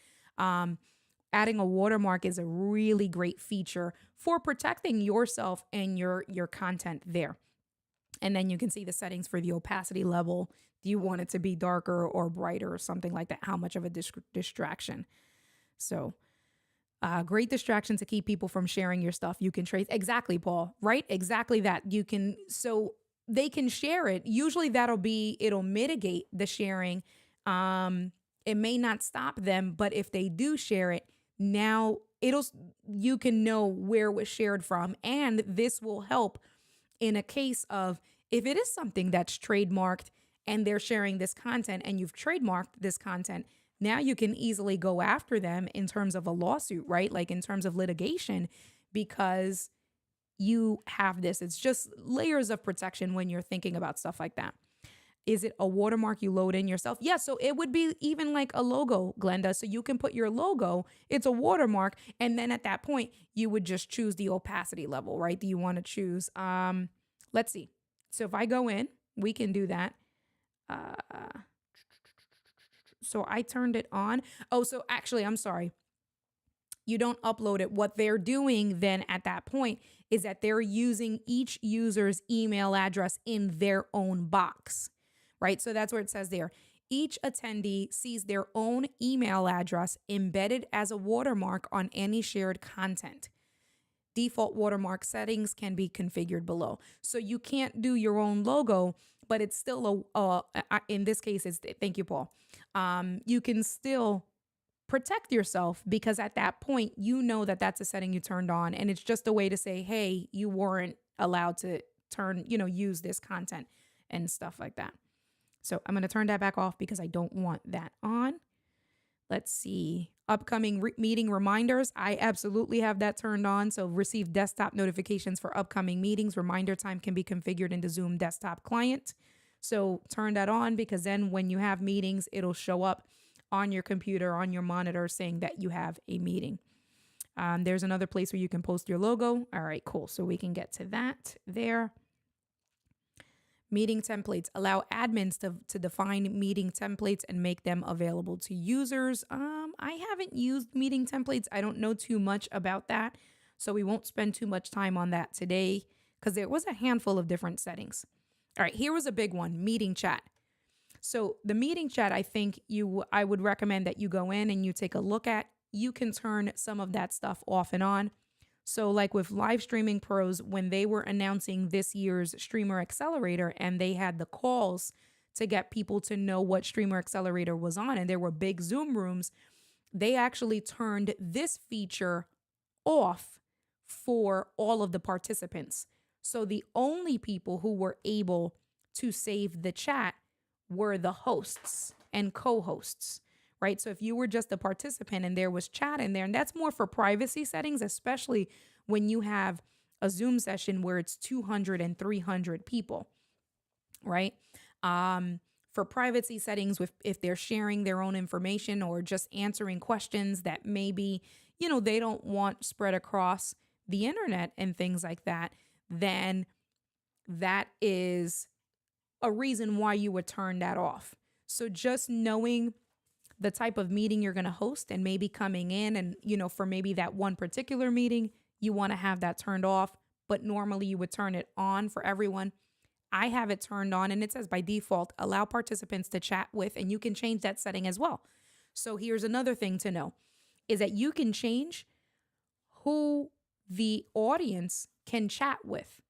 adding a watermark is a really great feature for protecting yourself and your content there. And then you can see the settings for the opacity level. Do you want it to be darker or brighter or something like that? How much of a distraction? So great distraction to keep people from sharing your stuff. You can trace exactly, Paul, right? Exactly that. So they can share it. Usually it'll mitigate the sharing. It may not stop them, but if they do share it, now you can know where it was shared from. And this will help in a case of, if it is something that's trademarked and they're sharing this content and you've trademarked this content, now you can easily go after them in terms of a lawsuit, right? Like in terms of litigation, because you have this. It's just layers of protection when you're thinking about stuff like that. Is it a watermark you load in yourself? Yeah, so it would be even like a logo, Glenda. So you can put your logo, it's a watermark, and then at that point, you would just choose the opacity level, right? Do you want to choose? Let's see. So if I go in, we can do that. So I turned it on. Oh, so actually, I'm sorry. You don't upload it. What they're doing then at that point is that they're using each user's email address in their own box, right? So that's where it says there. Each attendee sees their own email address embedded as a watermark on any shared content. Default watermark settings can be configured below. So you can't do your own logo, but it's still in this case, thank you, Paul. You can still protect yourself because at that point, you know that that's a setting you turned on, and it's just a way to say, hey, you weren't allowed to use this content and stuff like that. So I'm going to turn that back off because I don't want that on. Let's see. Upcoming meeting reminders. I absolutely have that turned on. So receive desktop notifications for upcoming meetings. Reminder time can be configured in the Zoom desktop client. So turn that on, because then when you have meetings, it'll show up on your computer, on your monitor, saying that you have a meeting. There's another place where you can post your logo. All right, cool. So we can get to that there. Meeting templates. Allow admins to define meeting templates and make them available to users. I haven't used meeting templates. I don't know too much about that. So we won't spend too much time on that today because there was a handful of different settings. All right, here was a big one, meeting chat. So the meeting chat, I think I would recommend that you go in and you take a look at. You can turn some of that stuff off and on. So like with Live Streaming Pros, when they were announcing this year's Streamer Accelerator and they had the calls to get people to know what Streamer Accelerator was on, and there were big Zoom rooms, they actually turned this feature off for all of the participants. So the only people who were able to save the chat were the hosts and co-hosts, right? So if you were just a participant and there was chat in there, and that's more for privacy settings, especially when you have a Zoom session where it's 200 and 300 people, right? For privacy settings, if they're sharing their own information or just answering questions that maybe, they don't want spread across the internet and things like that, then that is a reason why you would turn that off. So just knowing the type of meeting you're going to host and maybe coming in and, for maybe that one particular meeting, you want to have that turned off, but normally you would turn it on for everyone. I have it turned on and it says by default, allow participants to chat with, and you can change that setting as well. So here's another thing to know is that you can change who the audience can chat with,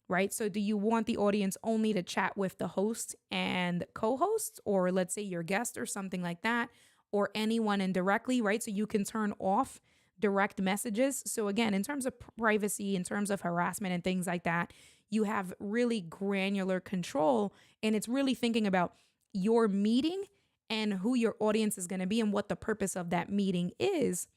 right? So do you want the audience only to chat with the host and co-hosts, or let's say your guest or something like that, or anyone indirectly, right? So you can turn off direct messages. So again, in terms of privacy, in terms of harassment and things like that, you have really granular control, and it's really thinking about your meeting and who your audience is going to be and what the purpose of that meeting is,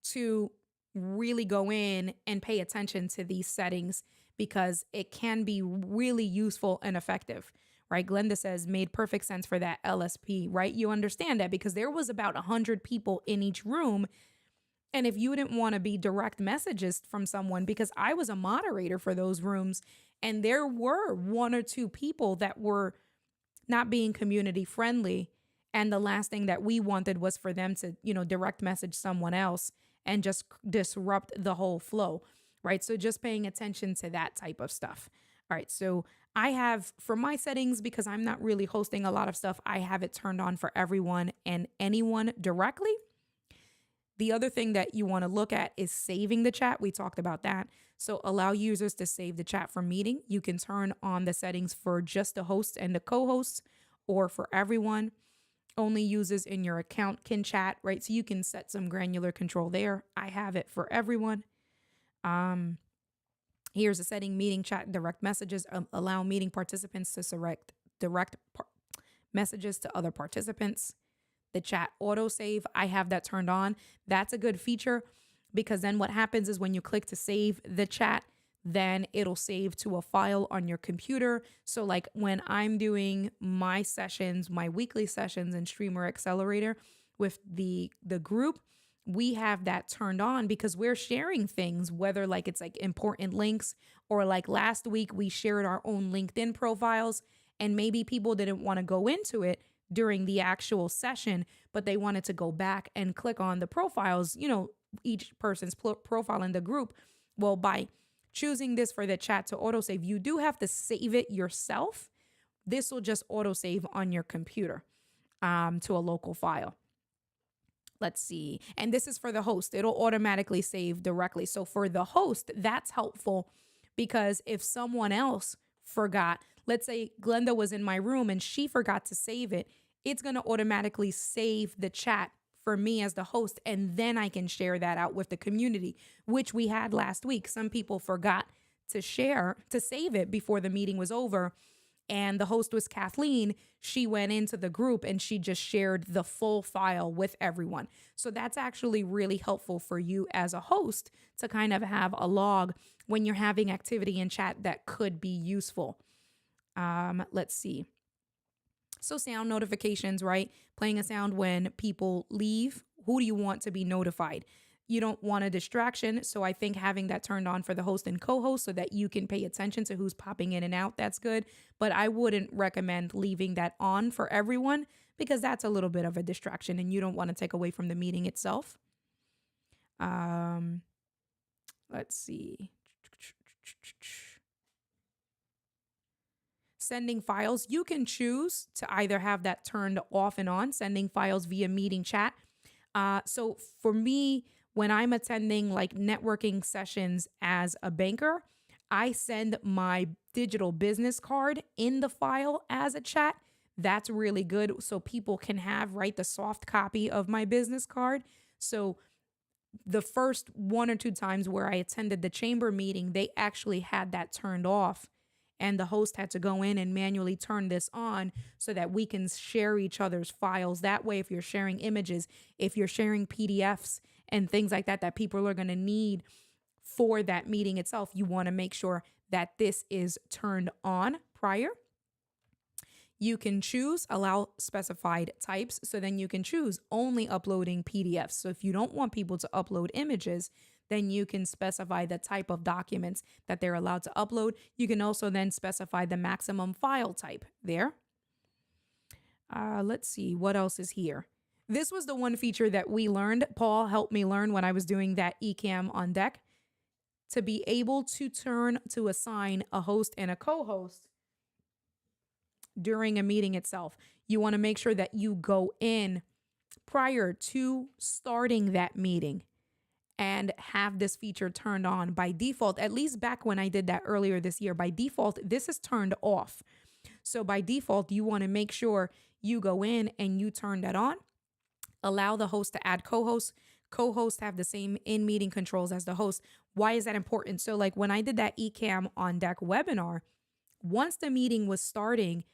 to really go in and pay attention to these settings, because it can be really useful and effective, right? Glenda says made perfect sense for that LSP, right? You understand that because there was about 100 people in each room. And if you didn't want to be direct messages from someone, because I was a moderator for those rooms, and there were one or two people that were not being community friendly. And the last thing that we wanted was for them to, direct message someone else and just disrupt the whole flow, right? So just paying attention to that type of stuff. All right. So I have, for my settings, because I'm not really hosting a lot of stuff, I have it turned on for everyone and anyone directly. The other thing that you want to look at is saving the chat. We talked about that. So allow users to save the chat from meeting. You can turn on the settings for just the hosts and the co-hosts, or for everyone. Only users in your account can chat, right? So you can set some granular control there. I have it for everyone. Here's a setting: meeting chat, direct messages. Allow meeting participants to select direct messages to other participants. The chat autosave, I have that turned on. That's a good feature, because then what happens is when you click to save the chat, then it'll save to a file on your computer. So like when I'm doing my sessions, my weekly sessions in Streamer Accelerator with the group, we have that turned on because we're sharing things, whether like it's like important links, or like last week we shared our own LinkedIn profiles, and maybe people didn't want to go into it during the actual session, but they wanted to go back and click on the profiles, each person's profile in the group. Well, by choosing this for the chat to autosave, you do have to save it yourself. This will just autosave on your computer to a local file. Let's see. And this is for the host. It'll automatically save directly. So for the host, that's helpful, because if someone else forgot, let's say Glenda was in my room and she forgot to save it, it's going to automatically save the chat for me as the host. And then I can share that out with the community, which we had last week. Some people forgot to save it before the meeting was over. And the host was Kathleen. She went into the group and she just shared the full file with everyone. So that's actually really helpful for you as a host to kind of have a log when you're having activity in chat that could be useful. Let's see. So sound notifications, right? Playing a sound when people leave. Who do you want to be notified? You don't want a distraction. So I think having that turned on for the host and co-host so that you can pay attention to who's popping in and out, that's good. But I wouldn't recommend leaving that on for everyone, because that's a little bit of a distraction and you don't want to take away from the meeting itself. Let's see. Sending files, you can choose to either have that turned off and on, sending files via meeting chat. So for me, when I'm attending like networking sessions as a banker, I send my digital business card in the file as a chat. That's really good. So people can have, right, the soft copy of my business card. So the first 1 or 2 times where I attended the chamber meeting, they actually had that turned off. And the host had to go in and manually turn this on so that we can share each other's files. That way, if you're sharing images, if you're sharing PDFs and things like that, that people are going to need for that meeting itself, you want to make sure that this is turned on prior. You can choose allow specified types. So then you can choose only uploading PDFs. So if you don't want people to upload images, then you can specify the type of documents that they're allowed to upload. You can also then specify the maximum file type there. Let's see what else is here. This was the one feature that we learned. Paul helped me learn when I was doing that Ecamm on deck, to be able to assign a host and a co-host during a meeting itself. You want to make sure that you go in prior to starting that meeting and have this feature turned on by default. At least back when I did that earlier this year, by default, this is turned off. So by default, you want to make sure you go in and you turn that on. Allow the host to add co-hosts. Co-hosts have the same in-meeting controls as the host. Why is that important? So like when I did that Ecamm on deck webinar, once the meeting was starting,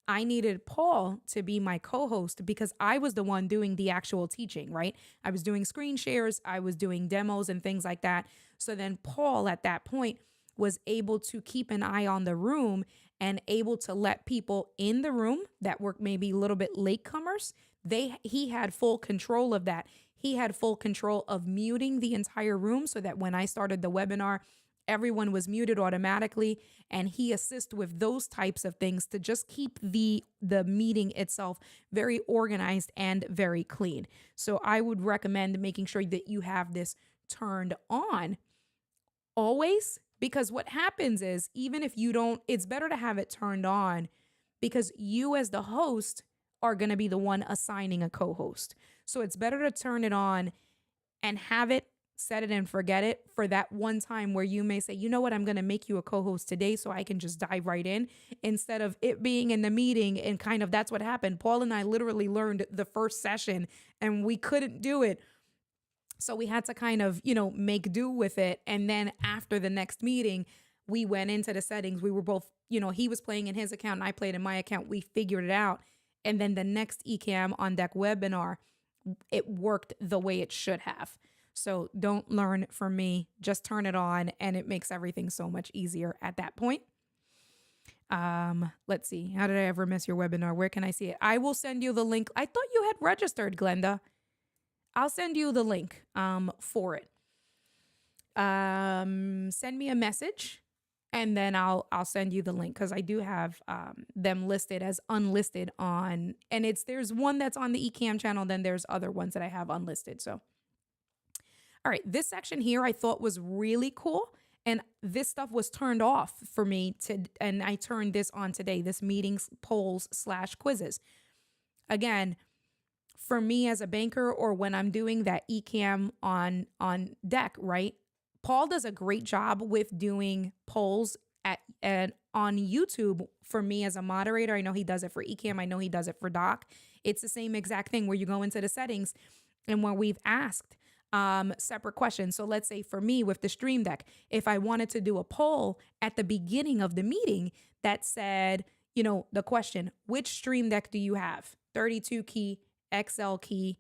I needed Paul to be my co-host because I was the one doing the actual teaching, right? I was doing screen shares, I was doing demos and things like that. So then Paul at that point was able to keep an eye on the room and able to let people in the room that were maybe a little bit latecomers. He had full control of that. He had full control of muting the entire room so that when I started the webinar, everyone was muted automatically, and he assists with those types of things to just keep the meeting itself very organized and very clean. So I would recommend making sure that you have this turned on always, because what happens is even if you don't, it's better to have it turned on because you as the host are going to be the one assigning a co-host. So it's better to turn it on and have it, set it and forget it for that one time where you may say, you know what, I'm going to make you a co-host today so I can just dive right in, instead of it being in the meeting. And kind of that's what happened. Paul and I literally learned the first session and we couldn't do it. So we had to kind of, make do with it. And then after the next meeting, we went into the settings. We were both, he was playing in his account and I played in my account. We figured it out. And then the next Ecamm on deck webinar, it worked the way it should have. So don't learn from me, just turn it on and it makes everything so much easier at that point. Let's see. How did I ever miss your webinar? Where can I see it? I will send you the link. I thought you had registered, Glenda. I'll send you the link for it. Send me a message and then I'll send you the link because I do have them listed as unlisted on, and there's one that's on the Ecamm channel, then there's other ones that I have unlisted. So all right, this section here I thought was really cool. And this stuff was turned off for me and I turned this on today, this meetings, polls / quizzes. Again, for me as a banker or when I'm doing that Ecamm on deck, right? Paul does a great job with doing polls on YouTube for me as a moderator. I know he does it for Ecamm. I know he does it for Doc. It's the same exact thing where you go into the settings and where we've asked separate questions. So let's say for me with the Stream Deck, if I wanted to do a poll at the beginning of the meeting that said, the question, which Stream Deck do you have? 32 key, XL key,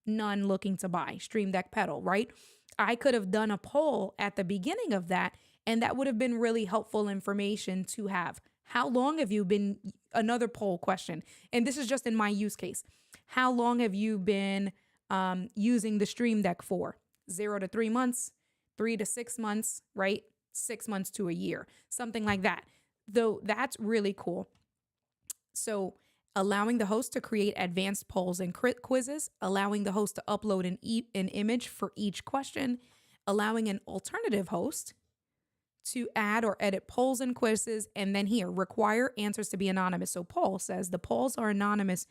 none, looking to buy, Stream Deck Pedal, right? I could have done a poll at the beginning of that, and that would have been really helpful information to have. How long have you been, another poll question, and this is just in my use case, how long have you been using the Stream Deck for? 0 to 3 months, 3 to 6 months, right? 6 months to a year, something like that. Though that's really cool. So allowing the host to create advanced polls and quizzes, allowing the host to upload an image for each question, allowing an alternative host to add or edit polls and quizzes, and then here, require answers to be anonymous. So Paul says the polls are anonymous.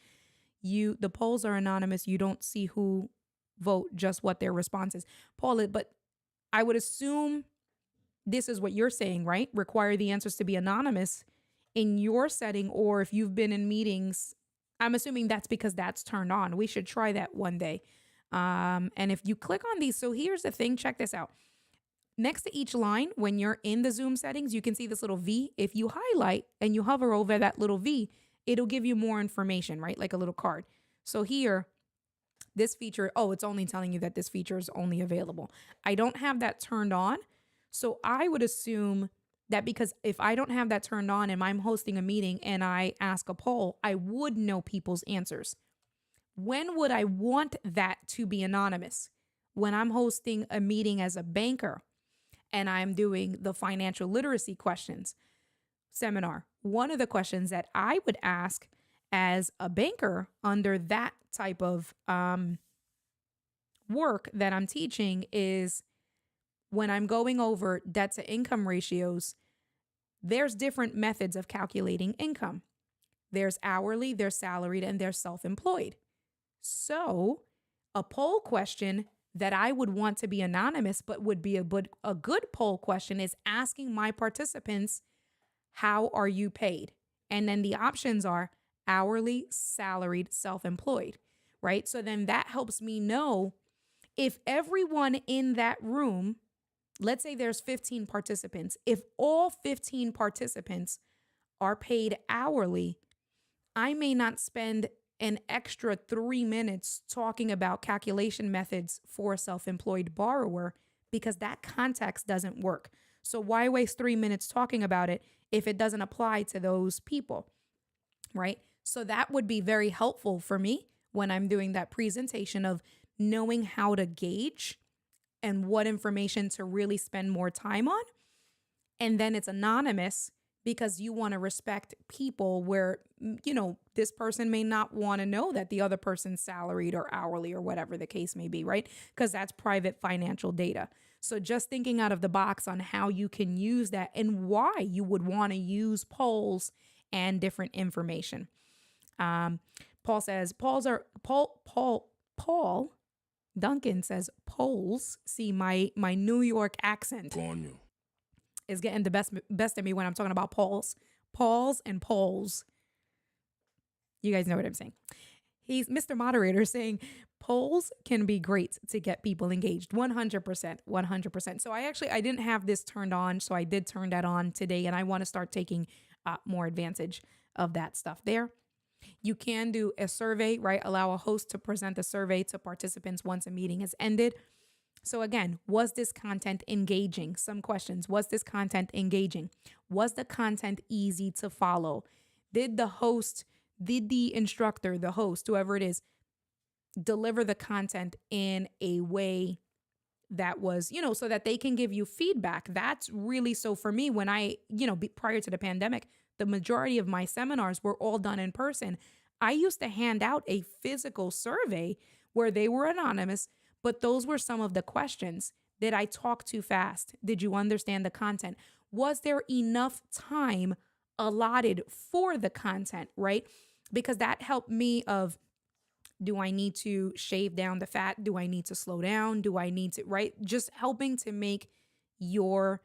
You don't see who vote just what their response is. Paul, but I would assume this is what you're saying, right? Require the answers to be anonymous in your setting, or if you've been in meetings. I'm assuming that's because that's turned on. We should try that one day. And if you click on these, so here's the thing, check this out. Next to each line, when you're in the Zoom settings, you can see this little V. If you highlight and you hover over that little V, it'll give you more information, right? Like a little card. So here, this feature, it's only telling you that this feature is only available. I don't have that turned on. So I would assume that because if I don't have that turned on and I'm hosting a meeting and I ask a poll, I would know people's answers. When would I want that to be anonymous? When I'm hosting a meeting as a banker and I'm doing the financial literacy questions seminar. One of the questions that I would ask as a banker under that type of work that I'm teaching is, when I'm going over debt to income ratios, there's different methods of calculating income. There's hourly, there's salaried, and there's self-employed. So a poll question that I would want to be anonymous, but would be a good poll question, is asking my participants, how are you paid? And then the options are hourly, salaried, self-employed, right? So then that helps me know if everyone in that room, let's say there's 15 participants, if all 15 participants are paid hourly, I may not spend an extra 3 minutes talking about calculation methods for a self-employed borrower because that context doesn't work. So why waste 3 minutes talking about it if it doesn't apply to those people, right? So that would be very helpful for me when I'm doing that presentation of knowing how to gauge and what information to really spend more time on. And then it's anonymous because you want to respect people where, this person may not want to know that the other person's salaried or hourly or whatever the case may be, right? Because that's private financial data. So just thinking out of the box on how you can use that and why you would want to use polls and different information. Paul says, Paul Duncan says, polls. See, my New York accent is getting the best of me when I'm talking about polls and polls. You guys know what I'm saying. He's Mr. Moderator saying polls can be great to get people engaged. 100%. So I didn't have this turned on. So I did turn that on today, and I want to start taking more advantage of that stuff there. You can do a survey, right? Allow a host to present a survey to participants once a meeting has ended. So again, was this content engaging? Some questions. Was this content engaging? Was the content easy to follow? Did the instructor, the host, whoever it is, deliver the content in a way that was, so that they can give you feedback? That's really, so for me, when I, prior to the pandemic, the majority of my seminars were all done in person. I used to hand out a physical survey where they were anonymous, but those were some of the questions. Did I talk too fast? Did you understand the content? Was there enough time allotted for the content, right? Because that helped me of, do I need to shave down the fat? Do I need to slow down? Do I need to, right? Just helping to make your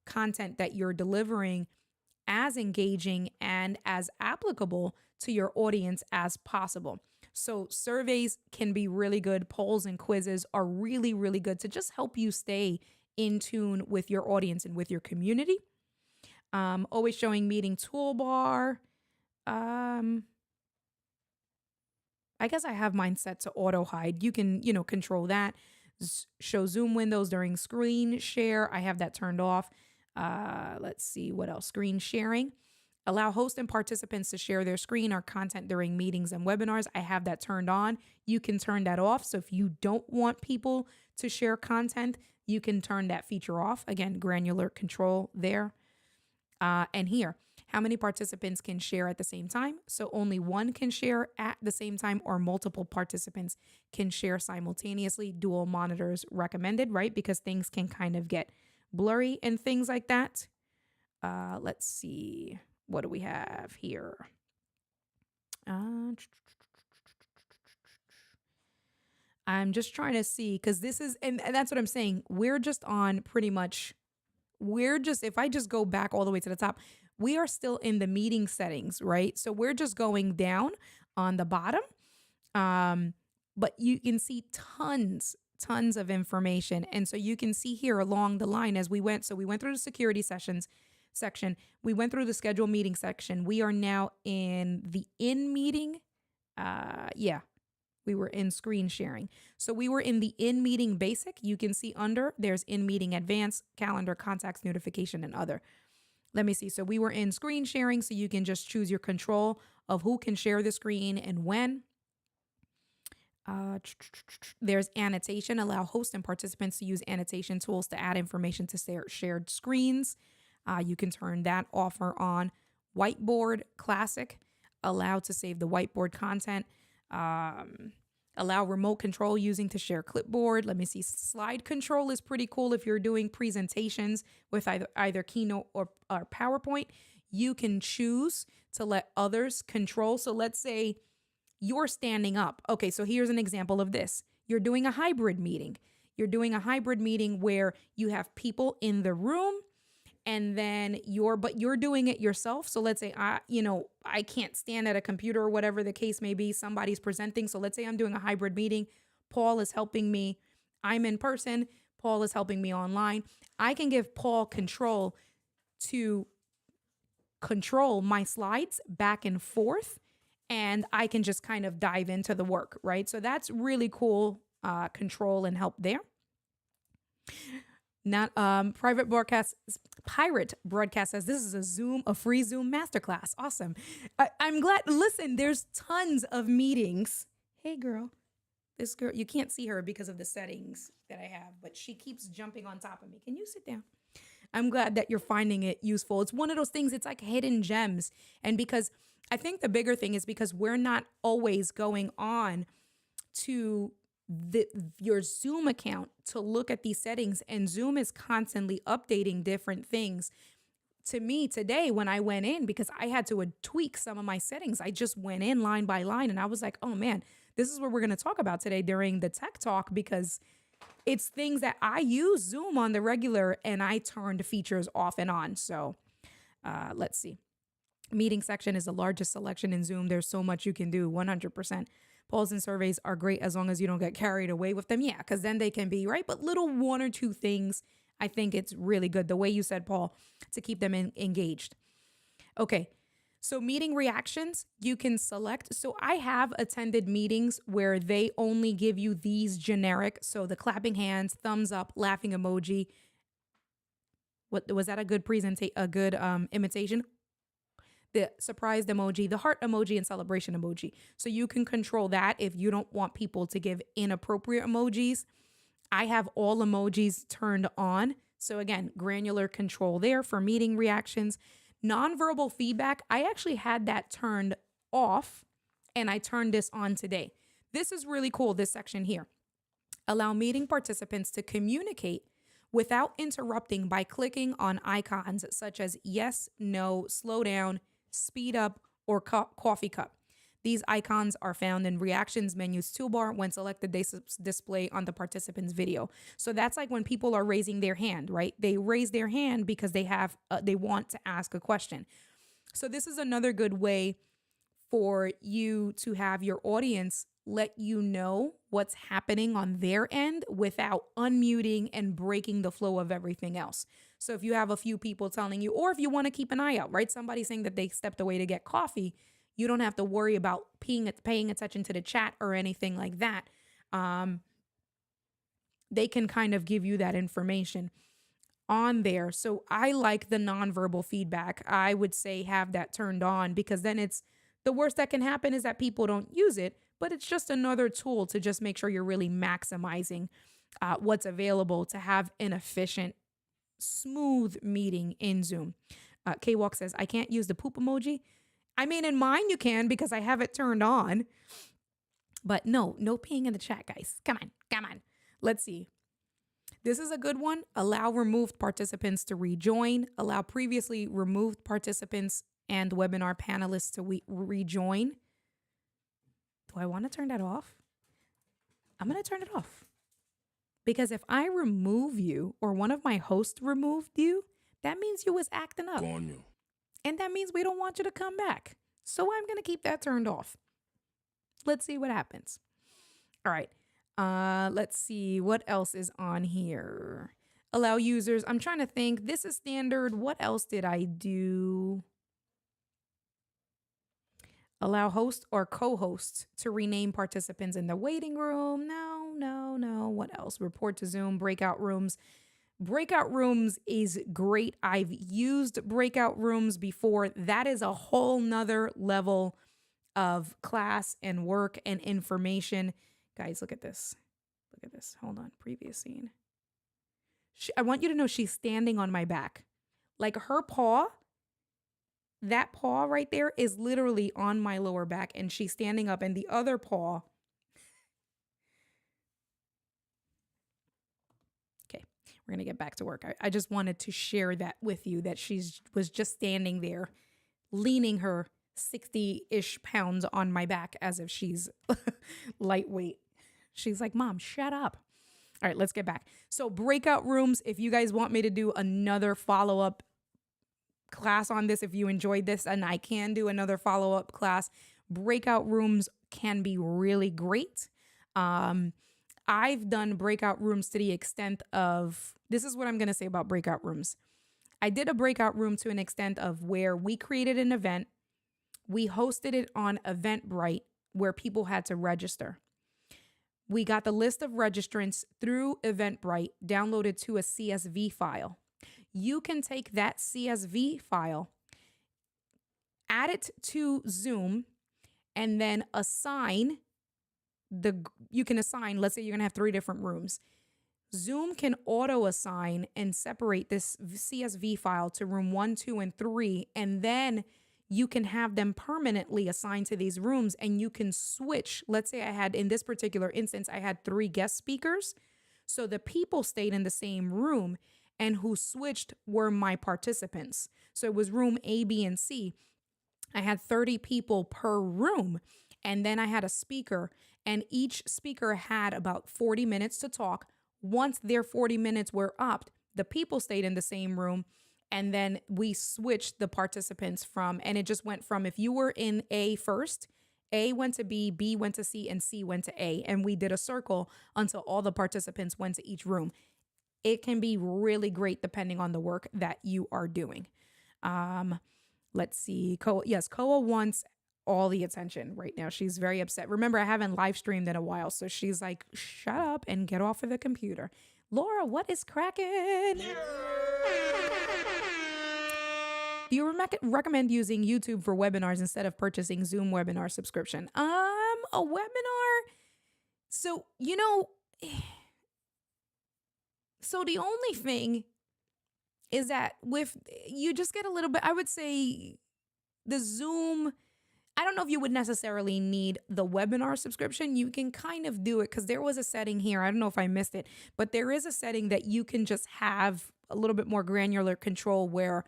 content that you're delivering as engaging and as applicable to your audience as possible. So surveys can be really good. Polls and quizzes are really, really good to just help you stay in tune with your audience and with your community. Always showing meeting toolbar. I guess I have mine set to auto hide. You can, control that. Show Zoom windows during screen share. I have that turned off. Let's see what else. Screen sharing. Allow hosts and participants to share their screen or content during meetings and webinars. I have that turned on. You can turn that off. So if you don't want people to share content, you can turn that feature off. Again, granular control there. And here, how many participants can share at the same time? So only one can share at the same time, or multiple participants can share simultaneously. Dual monitors recommended, right? Because things can kind of get blurry and things like that. Let's see. What do we have here? I I'm just trying to see because this is, and that's what I'm saying. We're just on pretty much, if I just go back all the way to the top, we are still in the meeting settings, right? So we're just going down on the bottom. But you can see tons of information. And so you can see here along the line as we went. So we went through the security section. We went through the schedule meeting section. We are now in the in meeting. We were in screen sharing. So we were in the in meeting basic. You can see under there's in meeting advanced, calendar, contacts, notification, and other. Let me see. So we were in screen sharing. So you can just choose your control of who can share the screen and when. There's annotation, allow hosts and participants to use annotation tools to add information to their shared screens. You can turn that off or on. Whiteboard, classic, allow to save the whiteboard content. Allow remote control using to share clipboard. Let me see. Slide control is pretty cool if you're doing presentations with either Keynote or PowerPoint. You can choose to let others control. So let's say you're standing up. Okay, so here's an example of this. You're doing a hybrid meeting. You're doing a hybrid meeting where you have people in the room and then you're doing it yourself. So let's say I can't stand at a computer or whatever the case may be. Somebody's presenting. So let's say I'm doing a hybrid meeting. Paul is helping me. I'm in person. Paul is helping me online. I can give Paul control to control my slides back and forth. And I can just kind of dive into the work, right? So that's really cool control and help there. Not Pirate Broadcast says this is a free Zoom masterclass. Awesome. I'm glad. Listen, there's tons of meetings. Hey, girl. This girl, you can't see her because of the settings that I have, but she keeps jumping on top of me. Can you sit down? I'm glad that you're finding it useful. It's one of those things, it's like hidden gems. And because I think the bigger thing is because we're not always going on to your Zoom account to look at these settings, and Zoom is constantly updating different things. To me today, when I went in, because I had to tweak some of my settings, I just went in line by line and I was like, oh man, this is what we're going to talk about today during the tech talk, because it's things that I use Zoom on the regular and I turned features off and on. So let's see. Meeting section is the largest selection in Zoom. There's so much you can do, 100%. Polls and surveys are great as long as you don't get carried away with them. Yeah, because then they can be, right? But little one or two things, I think it's really good. The way you said, Paul, to keep them engaged. Okay, so meeting reactions, you can select. So I have attended meetings where they only give you these generic. So the clapping hands, thumbs up, laughing emoji. What was that? A good imitation? The surprised emoji, the heart emoji, and celebration emoji. So you can control that if you don't want people to give inappropriate emojis. I have all emojis turned on. So again, granular control there for meeting reactions. Nonverbal feedback, I actually had that turned off and I turned this on today. This is really cool, this section here. Allow meeting participants to communicate without interrupting by clicking on icons such as yes, no, slow down, speed up, or coffee cup. These icons are found in Reactions Menus toolbar. When selected, they display on the participant's video. So that's like when people are raising their hand, right? They raise their hand because they want to ask a question. So this is another good way for you to have your audience let you know what's happening on their end without unmuting and breaking the flow of everything else. So if you have a few people telling you, or if you want to keep an eye out, right? Somebody saying that they stepped away to get coffee, you don't have to worry about paying attention to the chat or anything like that. They can kind of give you that information on there. So I like the nonverbal feedback. I would say have that turned on, because then it's the worst that can happen is that people don't use it, but it's just another tool to just make sure you're really maximizing what's available to have an efficient, smooth meeting in Zoom. K-Walk says, I can't use the poop emoji. I mean, in mine you can because I have it turned on. But no peeing in the chat, guys. Come on. Let's see. This is a good one. Allow removed participants to rejoin. Allow previously removed participants and webinar panelists to rejoin. Do I want to turn that off? I'm going to turn it off. Because if I remove you or one of my hosts removed you, that means you was acting up. Coño. And that means we don't want you to come back. So I'm going to keep that turned off. Let's see what happens. All right. Let's see what else is on here. Allow users. I'm trying to think. This is standard. What else did I do? Allow host or co-host to rename participants in the waiting room. No. What else? Report to Zoom, breakout rooms. Breakout rooms is great. I've used breakout rooms before. That is a whole nother level of class and work and information. Guys, look at this. Look at this. Hold on. Previous scene. I want you to know she's standing on my back. Like her paw, that paw right there is literally on my lower back and she's standing up, and the other paw. Okay, we're going to get back to work. I just wanted to share that with you, that was just standing there, leaning her 60-ish pounds on my back as if she's lightweight. She's like, Mom, shut up. All right, let's get back. So breakout rooms, if you guys want me to do another follow-up class on this, if you enjoyed this, and I can do another follow-up class, breakout rooms can be really great. I've done breakout rooms to the extent of, this is what I'm going to say about breakout rooms. I did a breakout room to an extent of where we created an event. We hosted it on Eventbrite where people had to register. We got the list of registrants through Eventbrite downloaded to a CSV file. You can take that CSV file, add it to Zoom, and then let's say you're going to have 3 different rooms. Zoom can auto assign and separate this CSV file to room 1, 2, and 3, and then you can have them permanently assigned to these rooms, and you can switch. Let's say in this particular instance, I had 3 guest speakers. So the people stayed in the same room, and who switched were my participants. So it was room A, B, and C. I had 30 people per room, and then I had a speaker, and each speaker had about 40 minutes to talk. Once their 40 minutes were up, the people stayed in the same room. And then we switched the participants and it just went from, if you were in A first, A went to B, B went to C, and C went to A. And we did a circle until all the participants went to each room. It can be really great depending on the work that you are doing. Let's see. Koa wants all the attention right now. She's very upset. Remember, I haven't live streamed in a while. So she's like, shut up and get off of the computer. Laura, what is cracking? Do you recommend using YouTube for webinars instead of purchasing Zoom webinar subscription? A webinar. So, so the only thing is that you just get a little bit, I would say the Zoom, I don't know if you would necessarily need the webinar subscription. You can kind of do it because there was a setting here. I don't know if I missed it, but there is a setting that you can just have a little bit more granular control where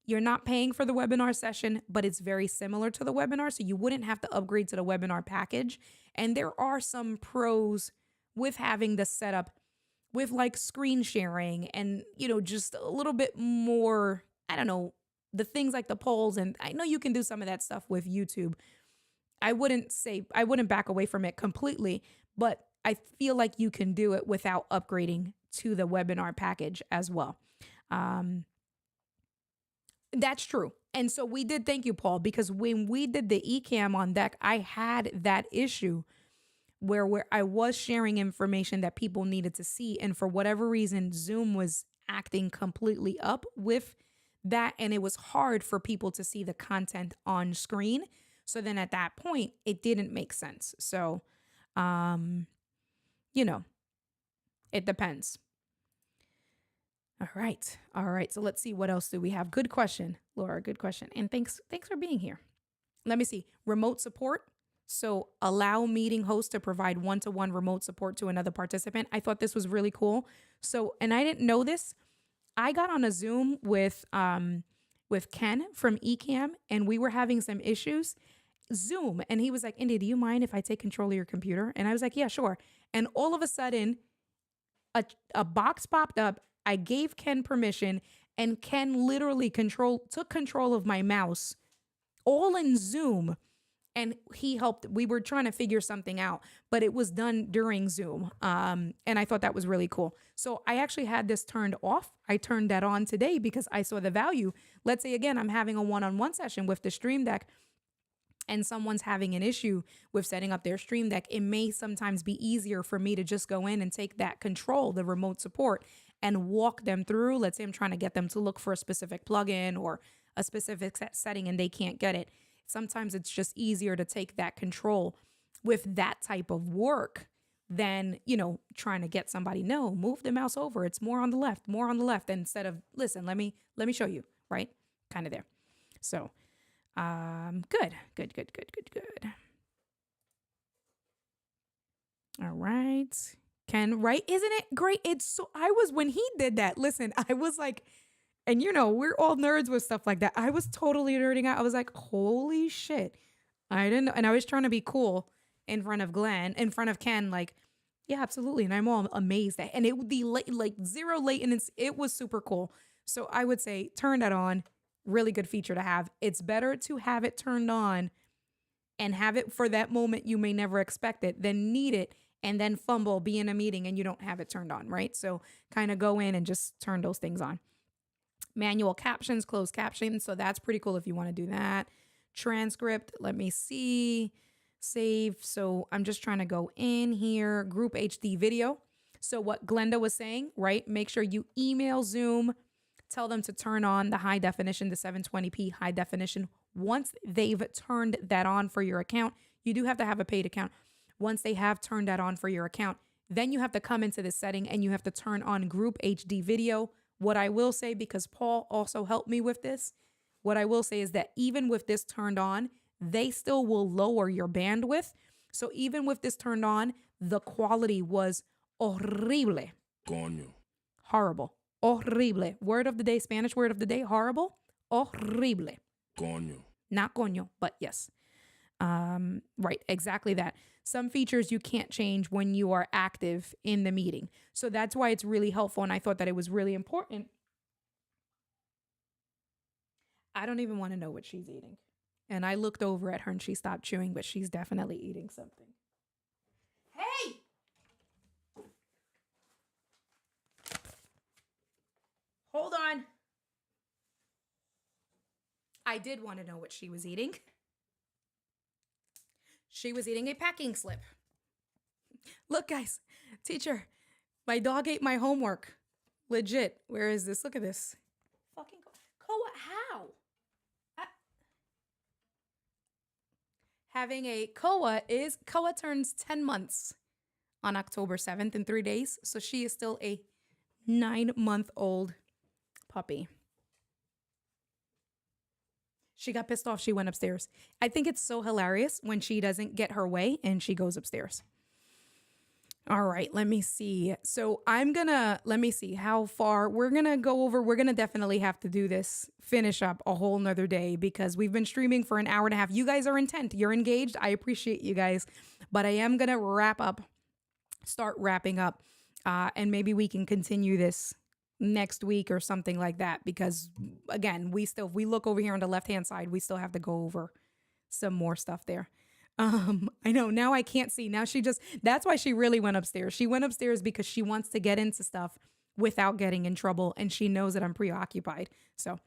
you're not paying for the webinar session, but it's very similar to the webinar. So you wouldn't have to upgrade to the webinar package. And there are some pros with having the setup with like screen sharing and, just a little bit more, I don't know, the things like the polls. And I know you can do some of that stuff with YouTube. I wouldn't back away from it completely, but I feel like you can do it without upgrading to the webinar package as well. That's true. And so we did, thank you, Paul, because when we did the Ecamm on deck, I had that issue where I was sharing information that people needed to see. And for whatever reason, Zoom was acting completely up with that. And it was hard for people to see the content on screen. So then at that point, it didn't make sense. So, it depends. All right. So let's see, what else do we have? Good question, Laura. Good question. And thanks for being here. Let me see. Remote support. So allow meeting hosts to provide one-to-one remote support to another participant. I thought this was really cool. So, and I didn't know this. I got on a Zoom with Ken from Ecamm, and we were having some issues. Zoom. And he was like, Indy, do you mind if I take control of your computer? And I was like, yeah, sure. And all of a sudden, a box popped up. I gave Ken permission, and Ken literally took control of my mouse, all in Zoom. And he helped. We were trying to figure something out, but it was done during Zoom. And I thought that was really cool. So I actually had this turned off. I turned that on today because I saw the value. Let's say, again, I'm having a one-on-one session with the Stream Deck and someone's having an issue with setting up their Stream Deck. It may sometimes be easier for me to just go in and take that control, the remote support, and walk them through. Let's say I'm trying to get them to look for a specific plugin or a specific setting and they can't get it. Sometimes it's just easier to take that control with that type of work than, trying to get somebody, no, move the mouse over. It's more on the left, instead of, listen, let me show you, right? Kind of there. So, good. All right. Ken, right? Isn't it great? When he did that, listen, I was like, and we're all nerds with stuff like that. I was totally nerding out. I was like, holy shit. I didn't know. And I was trying to be cool in front of Ken, like, yeah, absolutely. And I'm all amazed at, and it would be like zero latency. It was super cool. So I would say turn that on. Really good feature to have. It's better to have it turned on and have it for that moment you may never expect it than need it and then fumble, be in a meeting and you don't have it turned on, right? So kind of go in and just turn those things on. Manual captions, closed captions. So that's pretty cool if you want to do that. Transcript, let me see. Save. So I'm just trying to go in here. Group HD video. So what Glenda was saying, right? Make sure you email Zoom. Tell them to turn on the high definition, the 720p high definition. Once they've turned that on for your account, you do have to have a paid account. Once they have turned that on for your account, then you have to come into the setting and you have to turn on group HD video. What I will say, because Paul also helped me with this, what I will say is that even with this turned on, they still will lower your bandwidth. So even with this turned on, the quality was horrible. Coño. Horrible. Horrible. Word of the day, Spanish word of the day, horrible. Horrible. Coño. Not coño, but yes. Right, exactly that. Some features you can't change when you are active in the meeting. So that's why it's really helpful. And I thought that it was really important. I don't even want to know what she's eating. And I looked over at her and she stopped chewing, but she's definitely eating something. Hey! Hold on. I did want to know what she was eating. She was eating a packing slip. Look, guys, teacher, my dog ate my homework. Legit. Where is this? Look at this. Fucking Koa, how? Having a Koa turns 10 months on October 7th in 3 days. So she is still a 9-month-old puppy. She got pissed off. She went upstairs. I think it's so hilarious when she doesn't get her way and she goes upstairs. All right, let me see. So let me see how far we're going to go over. We're going to definitely have to do this, finish up a whole nother day because we've been streaming for an hour and a half. You guys are intent. You're engaged. I appreciate you guys, but I am going to start wrapping up, and maybe we can continue this next week or something like that, because again, if we look over here on the left-hand side, we still have to go over some more stuff there. I know now I can't see. Now that's why she really went upstairs. She went upstairs because she wants to get into stuff without getting in trouble. And she knows that I'm preoccupied. So,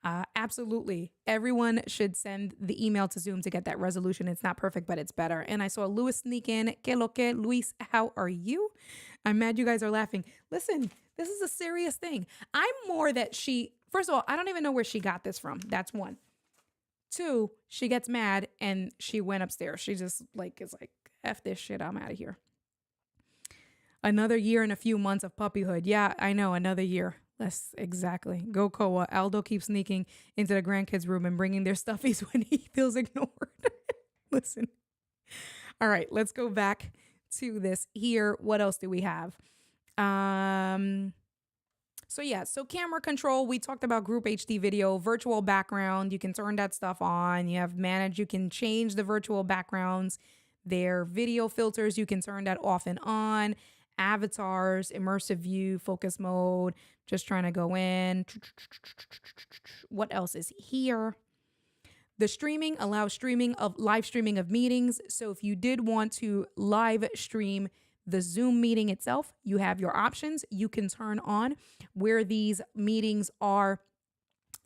absolutely. Everyone should send the email to Zoom to get that resolution. It's not perfect, but it's better. And I saw Luis sneak in. Que lo que, Luis, how are you? I'm mad you guys are laughing. Listen, this is a serious thing. I'm more that first of all, I don't even know where she got this from. That's one. 2, she gets mad and she went upstairs. She just is like, F this shit, I'm out of here. Another year and a few months of puppyhood. Yeah, I know, another year. Yes, exactly. Go Koa. Aldo keeps sneaking into the grandkids' room and bringing their stuffies when he feels ignored. Listen. All right, let's go back to this here. What else do we have? So yeah, so camera control, we talked about group HD video, virtual background, you can turn that stuff on. You have manage, you can change the virtual backgrounds, their video filters, you can turn that off and on. Avatars, immersive view, focus mode, just trying to go in. What else is here? The streaming allows live streaming of meetings. So if you did want to live stream the Zoom meeting itself, you have your options. You can turn on where these meetings are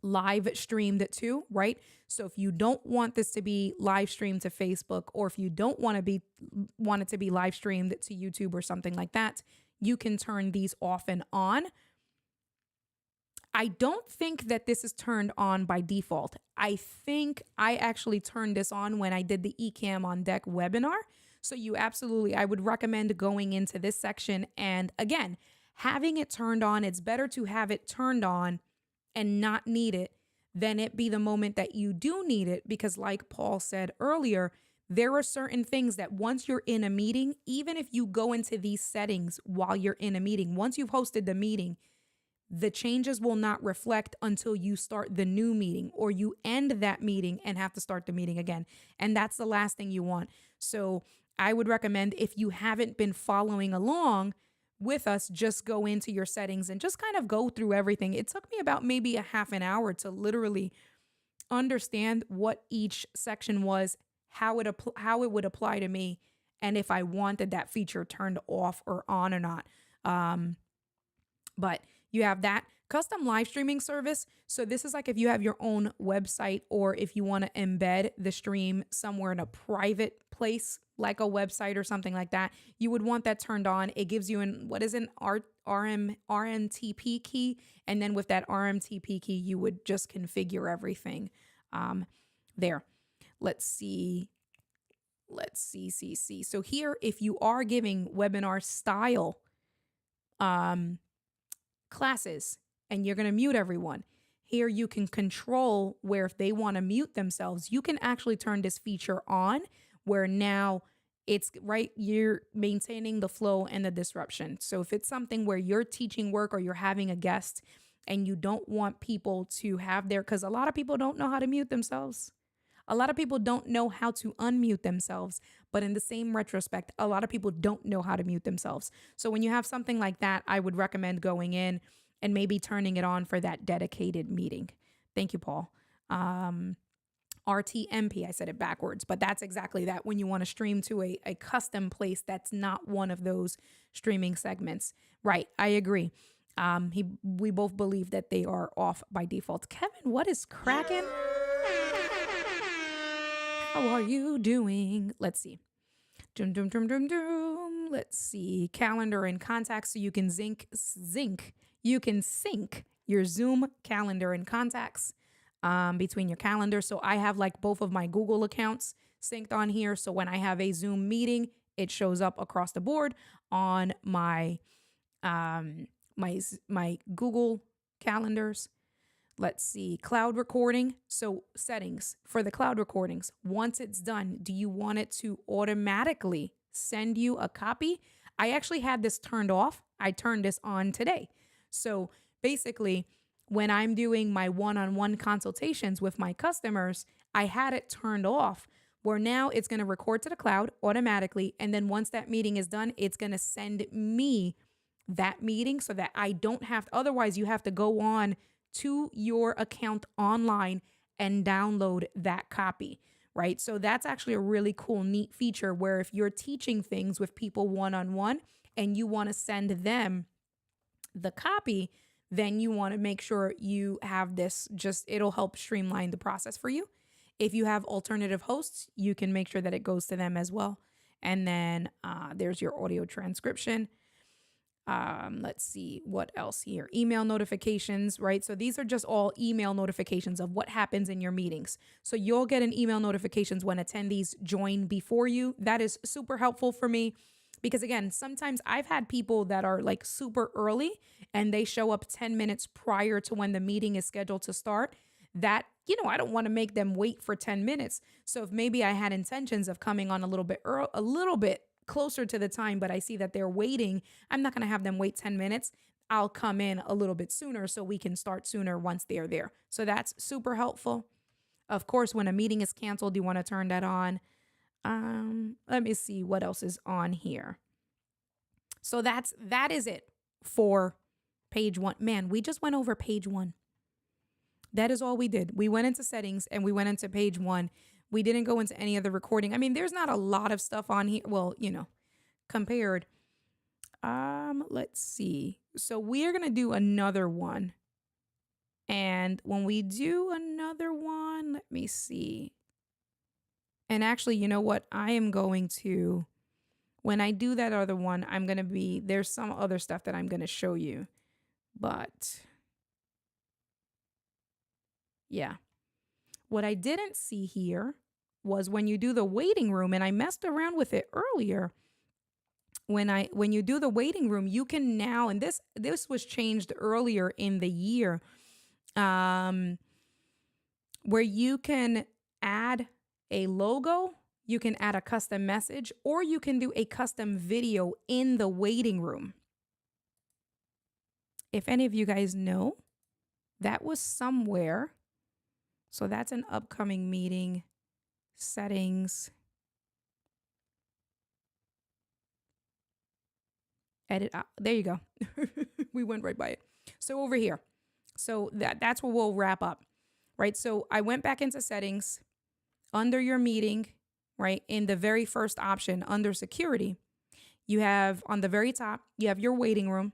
live streamed to, right? So if you don't want this to be live streamed to Facebook, or if you don't want it to be live streamed to YouTube or something like that, you can turn these off and on. I don't think that this is turned on by default. I think I actually turned this on when I did the Ecamm on Deck webinar. So I would recommend going into this section and again, having it turned on. It's better to have it turned on and not need it than it be the moment that you do need it, because like Paul said earlier, there are certain things that once you're in a meeting, even if you go into these settings while you're in a meeting, once you've hosted the meeting, the changes will not reflect until you start the new meeting or you end that meeting and have to start the meeting again. And that's the last thing you want. So I would recommend, if you haven't been following along with us, just go into your settings and just kind of go through everything. It took me about maybe a half an hour to literally understand what each section was, how it would apply to me, and if I wanted that feature turned off or on or not. But you have that custom live streaming service. So this is like if you have your own website, or if you want to embed the stream somewhere in a private place, like a website or something like that, you would want that turned on. It gives you an RMTP key. And then with that RMTP key, you would just configure everything there. Let's see. So here, if you are giving webinar style classes and you're going to mute everyone, here you can control where if they want to mute themselves, you can actually turn this feature on, where now it's right, you're maintaining the flow and the disruption. So if it's something where you're teaching work or you're having a guest and you don't want people to have because a lot of people don't know how to mute themselves. A lot of people don't know how to unmute themselves, but in the same retrospect, a lot of people don't know how to mute themselves. So when you have something like that, I would recommend going in and maybe turning it on for that dedicated meeting. Thank you, Paul. RTMP, I said it backwards, but that's exactly that, when you want to stream to a custom place that's not one of those streaming segments. Right, I agree. We both believe that they are off by default. Kevin, what is cracking? How are you doing? Let's see. Let's see. Calendar and contacts. So you can you can sync your Zoom calendar and contacts between your calendar. So I have like both of my Google accounts synced on here. So when I have a Zoom meeting, it shows up across the board on my my Google calendars. Let's see, cloud recording. So settings for the cloud recordings. Once it's done, do you want it to automatically send you a copy? I actually had this turned off. I turned this on today. So basically, when I'm doing my one-on-one consultations with my customers, I had it turned off, where now it's going to record to the cloud automatically. And then once that meeting is done, it's going to send me that meeting so that I don't have to, otherwise you have to go on to your account online and download that copy, right? So that's actually a really cool, neat feature, where if you're teaching things with people one-on-one and you want to send them the copy, then you want to make sure you have this, it'll help streamline the process for you. If you have alternative hosts, you can make sure that it goes to them as well. And then there's your audio transcription. Let's see what else here. Email notifications, right? So these are just all email notifications of what happens in your meetings. So you'll get an email notifications when attendees join before you. That is super helpful for me, because again, sometimes I've had people that are like super early and they show up 10 minutes prior to when the meeting is scheduled to start. That, I don't want to make them wait for 10 minutes. So if maybe I had intentions of coming on a little bit closer to the time, but I see that they're waiting, I'm not going to have them wait 10 minutes. I'll come in a little bit sooner so we can start sooner once they're there. So that's super helpful. Of course, when a meeting is canceled, you want to turn that on. Let me see what else is on here. So that is it for page 1. Man, we just went over page 1. That is all we did. We went into settings and we went into page 1. We didn't go into any of the recording. I mean, there's not a lot of stuff on here. Well, compared. Let's see. So we are going to do another one. And when we do another one, let me see. And actually, you know what? I am going to, when I do that other one, there's some other stuff that I'm going to show you. But yeah. What I didn't see here was when you do the waiting room, and I messed around with it earlier. When you do the waiting room, you can now, and this was changed earlier in the year, where you can add a logo, you can add a custom message, or you can do a custom video in the waiting room. If any of you guys know, that was somewhere. So that's an upcoming meeting, settings, edit. There you go. We went right by it. So over here. So that's where we'll wrap up, right? So I went back into settings under your meeting, right? In the very first option under security, you have on the very top, you have your waiting room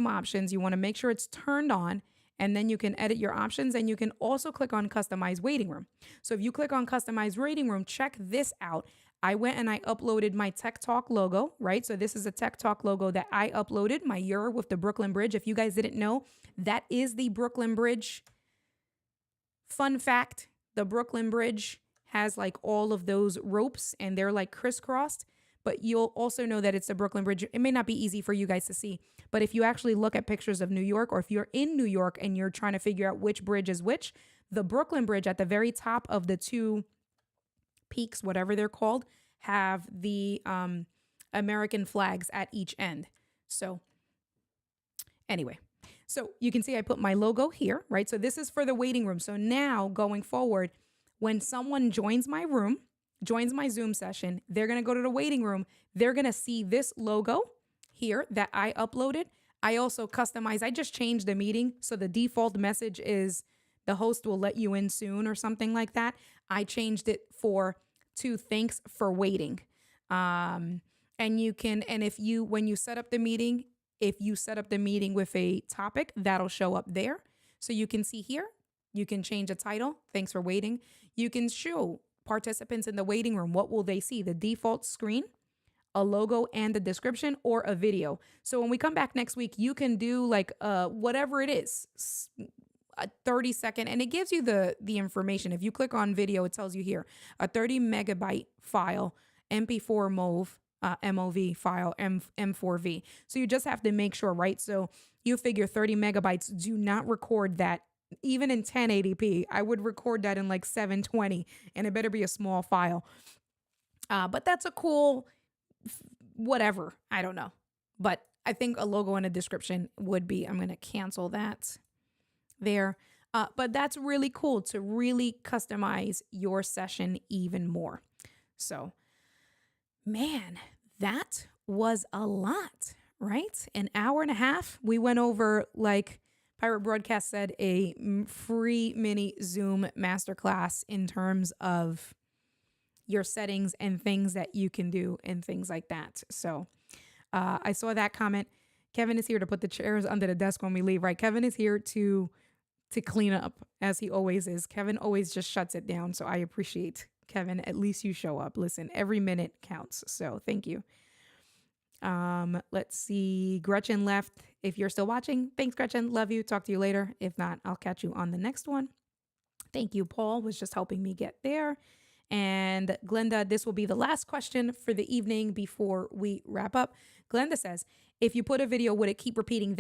options. You want to make sure it's turned on, and then you can edit your options, and you can also click on customize waiting room. So if you click on customize waiting room, check this out. I went and I uploaded my Tech Talk logo, right? So this is a Tech Talk logo that I uploaded, my Euro with the Brooklyn Bridge. If you guys didn't know, that is the Brooklyn Bridge. Fun fact, the Brooklyn Bridge has like all of those ropes and they're like crisscrossed, but you'll also know that it's the Brooklyn Bridge. It may not be easy for you guys to see, but if you actually look at pictures of New York, or if you're in New York and you're trying to figure out which bridge is which, the Brooklyn Bridge at the very top of the two peaks, whatever they're called, have the American flags at each end. So anyway, so you can see I put my logo here, right? So this is for the waiting room. So now going forward, when someone joins my room, joins my Zoom session, they're going to go to the waiting room. They're going to see this logo here that I uploaded. I also customized. I just changed the meeting. So the default message is the host will let you in soon or something like that. I changed it to thanks for waiting. And you can, and when you set up the meeting, if you set up the meeting with a topic, that'll show up there. So you can see here, you can change a title, thanks for waiting. You can show participants in the waiting room, what will they see? The default screen, a logo and a description, or a video. So when we come back next week, you can do like whatever it is, a 30-second, and it gives you the information. If you click on video, it tells you here, a 30 megabyte file, MP4 MOV file, M4V. So you just have to make sure, right? So you figure 30 megabytes, do not record that even in 1080p. I would record that in like 720, and it better be a small file. But that's a cool whatever. I don't know. But I think a logo and a description would be, I'm going to cancel that there. But that's really cool to really customize your session even more. So, man, that was a lot, right? An hour and a half. We went over, like Pirate Broadcast said, a free mini Zoom masterclass in terms of your settings and things that you can do and things like that. So I saw that comment. Kevin is here to put the chairs under the desk when we leave, right? Kevin is here to clean up, as he always is. Kevin always just shuts it down. So I appreciate, Kevin, at least you show up. Listen, every minute counts. So thank you. Let's see. Gretchen left. If you're still watching, thanks, Gretchen. Love you. Talk to you later. If not, I'll catch you on the next one. Thank you. Paul was just helping me get there. And Glenda, this will be the last question for the evening before we wrap up. Glenda says, if you put a video, would it keep repeating?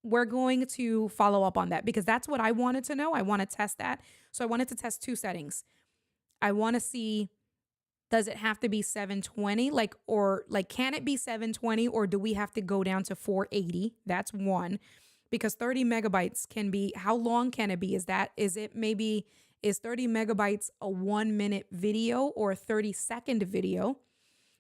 We're going to follow up on that because that's what I wanted to know. I want to test that. So I wanted to test two settings. I want to see Does it have to be 720? Or can it be 720, or do we have to go down to 480? That's one. Because 30 megabytes can be, how long can it be? Is 30 megabytes a 1 minute video or a 30-second video?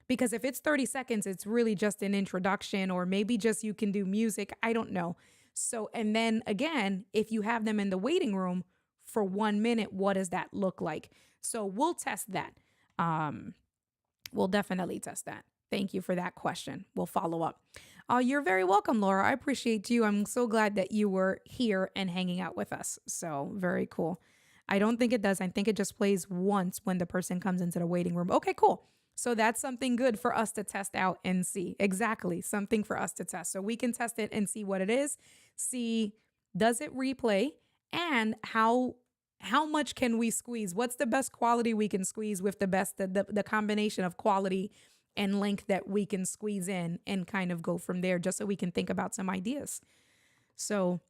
Because if it's 30 seconds, it's really just an introduction, or maybe just you can do music. I don't know. So, and then again, if you have them in the waiting room for 1 minute, what does that look like? So we'll test that. We'll definitely test that. Thank you for that question. We'll follow up. You're very welcome, Laura. I appreciate you. I'm so glad that you were here and hanging out with us. So very cool. I don't think it does. I think it just plays once when the person comes into the waiting room. Okay, cool. So that's something good for us to test out and see. Exactly. Something for us to test. So we can test it and see what it is. See, does it replay, and how much can we squeeze? What's the best quality we can squeeze with the combination of quality and length that we can squeeze in, and kind of go from there, just so we can think about some ideas. So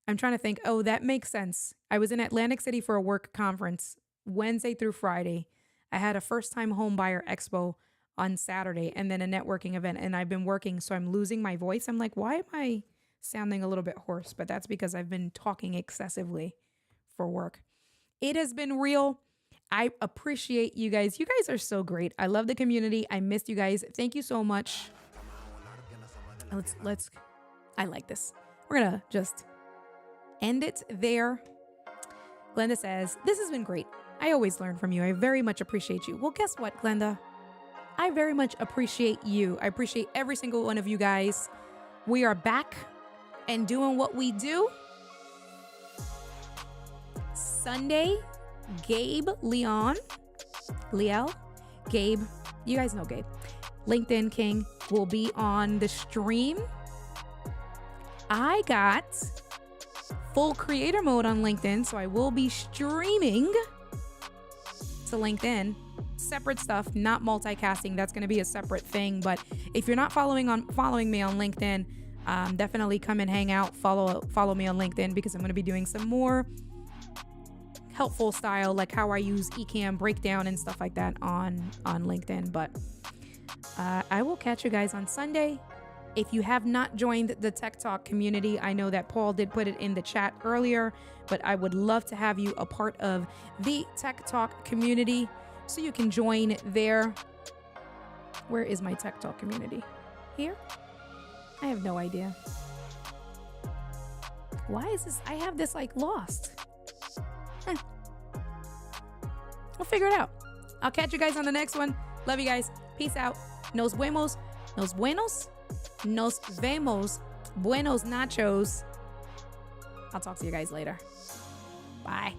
I'm trying to think. Oh, that makes sense. I was in Atlantic City for a work conference Wednesday through Friday. I had a first-time home buyer expo on Saturday, and then a networking event, and I've been working, so I'm losing my voice. I'm like, why am I sounding a little bit hoarse? But that's because I've been talking excessively for work. It has been real. I appreciate you guys. You guys are so great. I love the community. I missed you guys. Thank you so much. I like this. We're going to just end it there. Glenda says, this has been great. I always learn from you. I very much appreciate you. Well, guess what, Glenda? I very much appreciate you. I appreciate every single one of you guys. We are back and doing what we do. Sunday, Gabe, Gabe, you guys know Gabe, LinkedIn King, will be on the stream. I got full creator mode on LinkedIn, so I will be streaming to LinkedIn. Separate stuff, not multicasting. That's going to be a separate thing. But if you're not following me on LinkedIn, definitely come and hang out. Follow me on LinkedIn, because I'm going to be doing some more helpful style, like how I use Ecamm breakdown and stuff like that on LinkedIn. But I will catch you guys on Sunday. If you have not joined the Tech Talk community, I know that Paul did put it in the chat earlier, but I would love to have you a part of the Tech Talk community, so you can join there. Where is my Tech Talk community? Here? I have no idea. Why is this? I have this lost. We'll figure it out. I'll catch you guys on the next one. Love you guys. Peace out. Nos vemos. Nos buenos. Nos vemos. Buenos nachos. I'll talk to you guys later. Bye.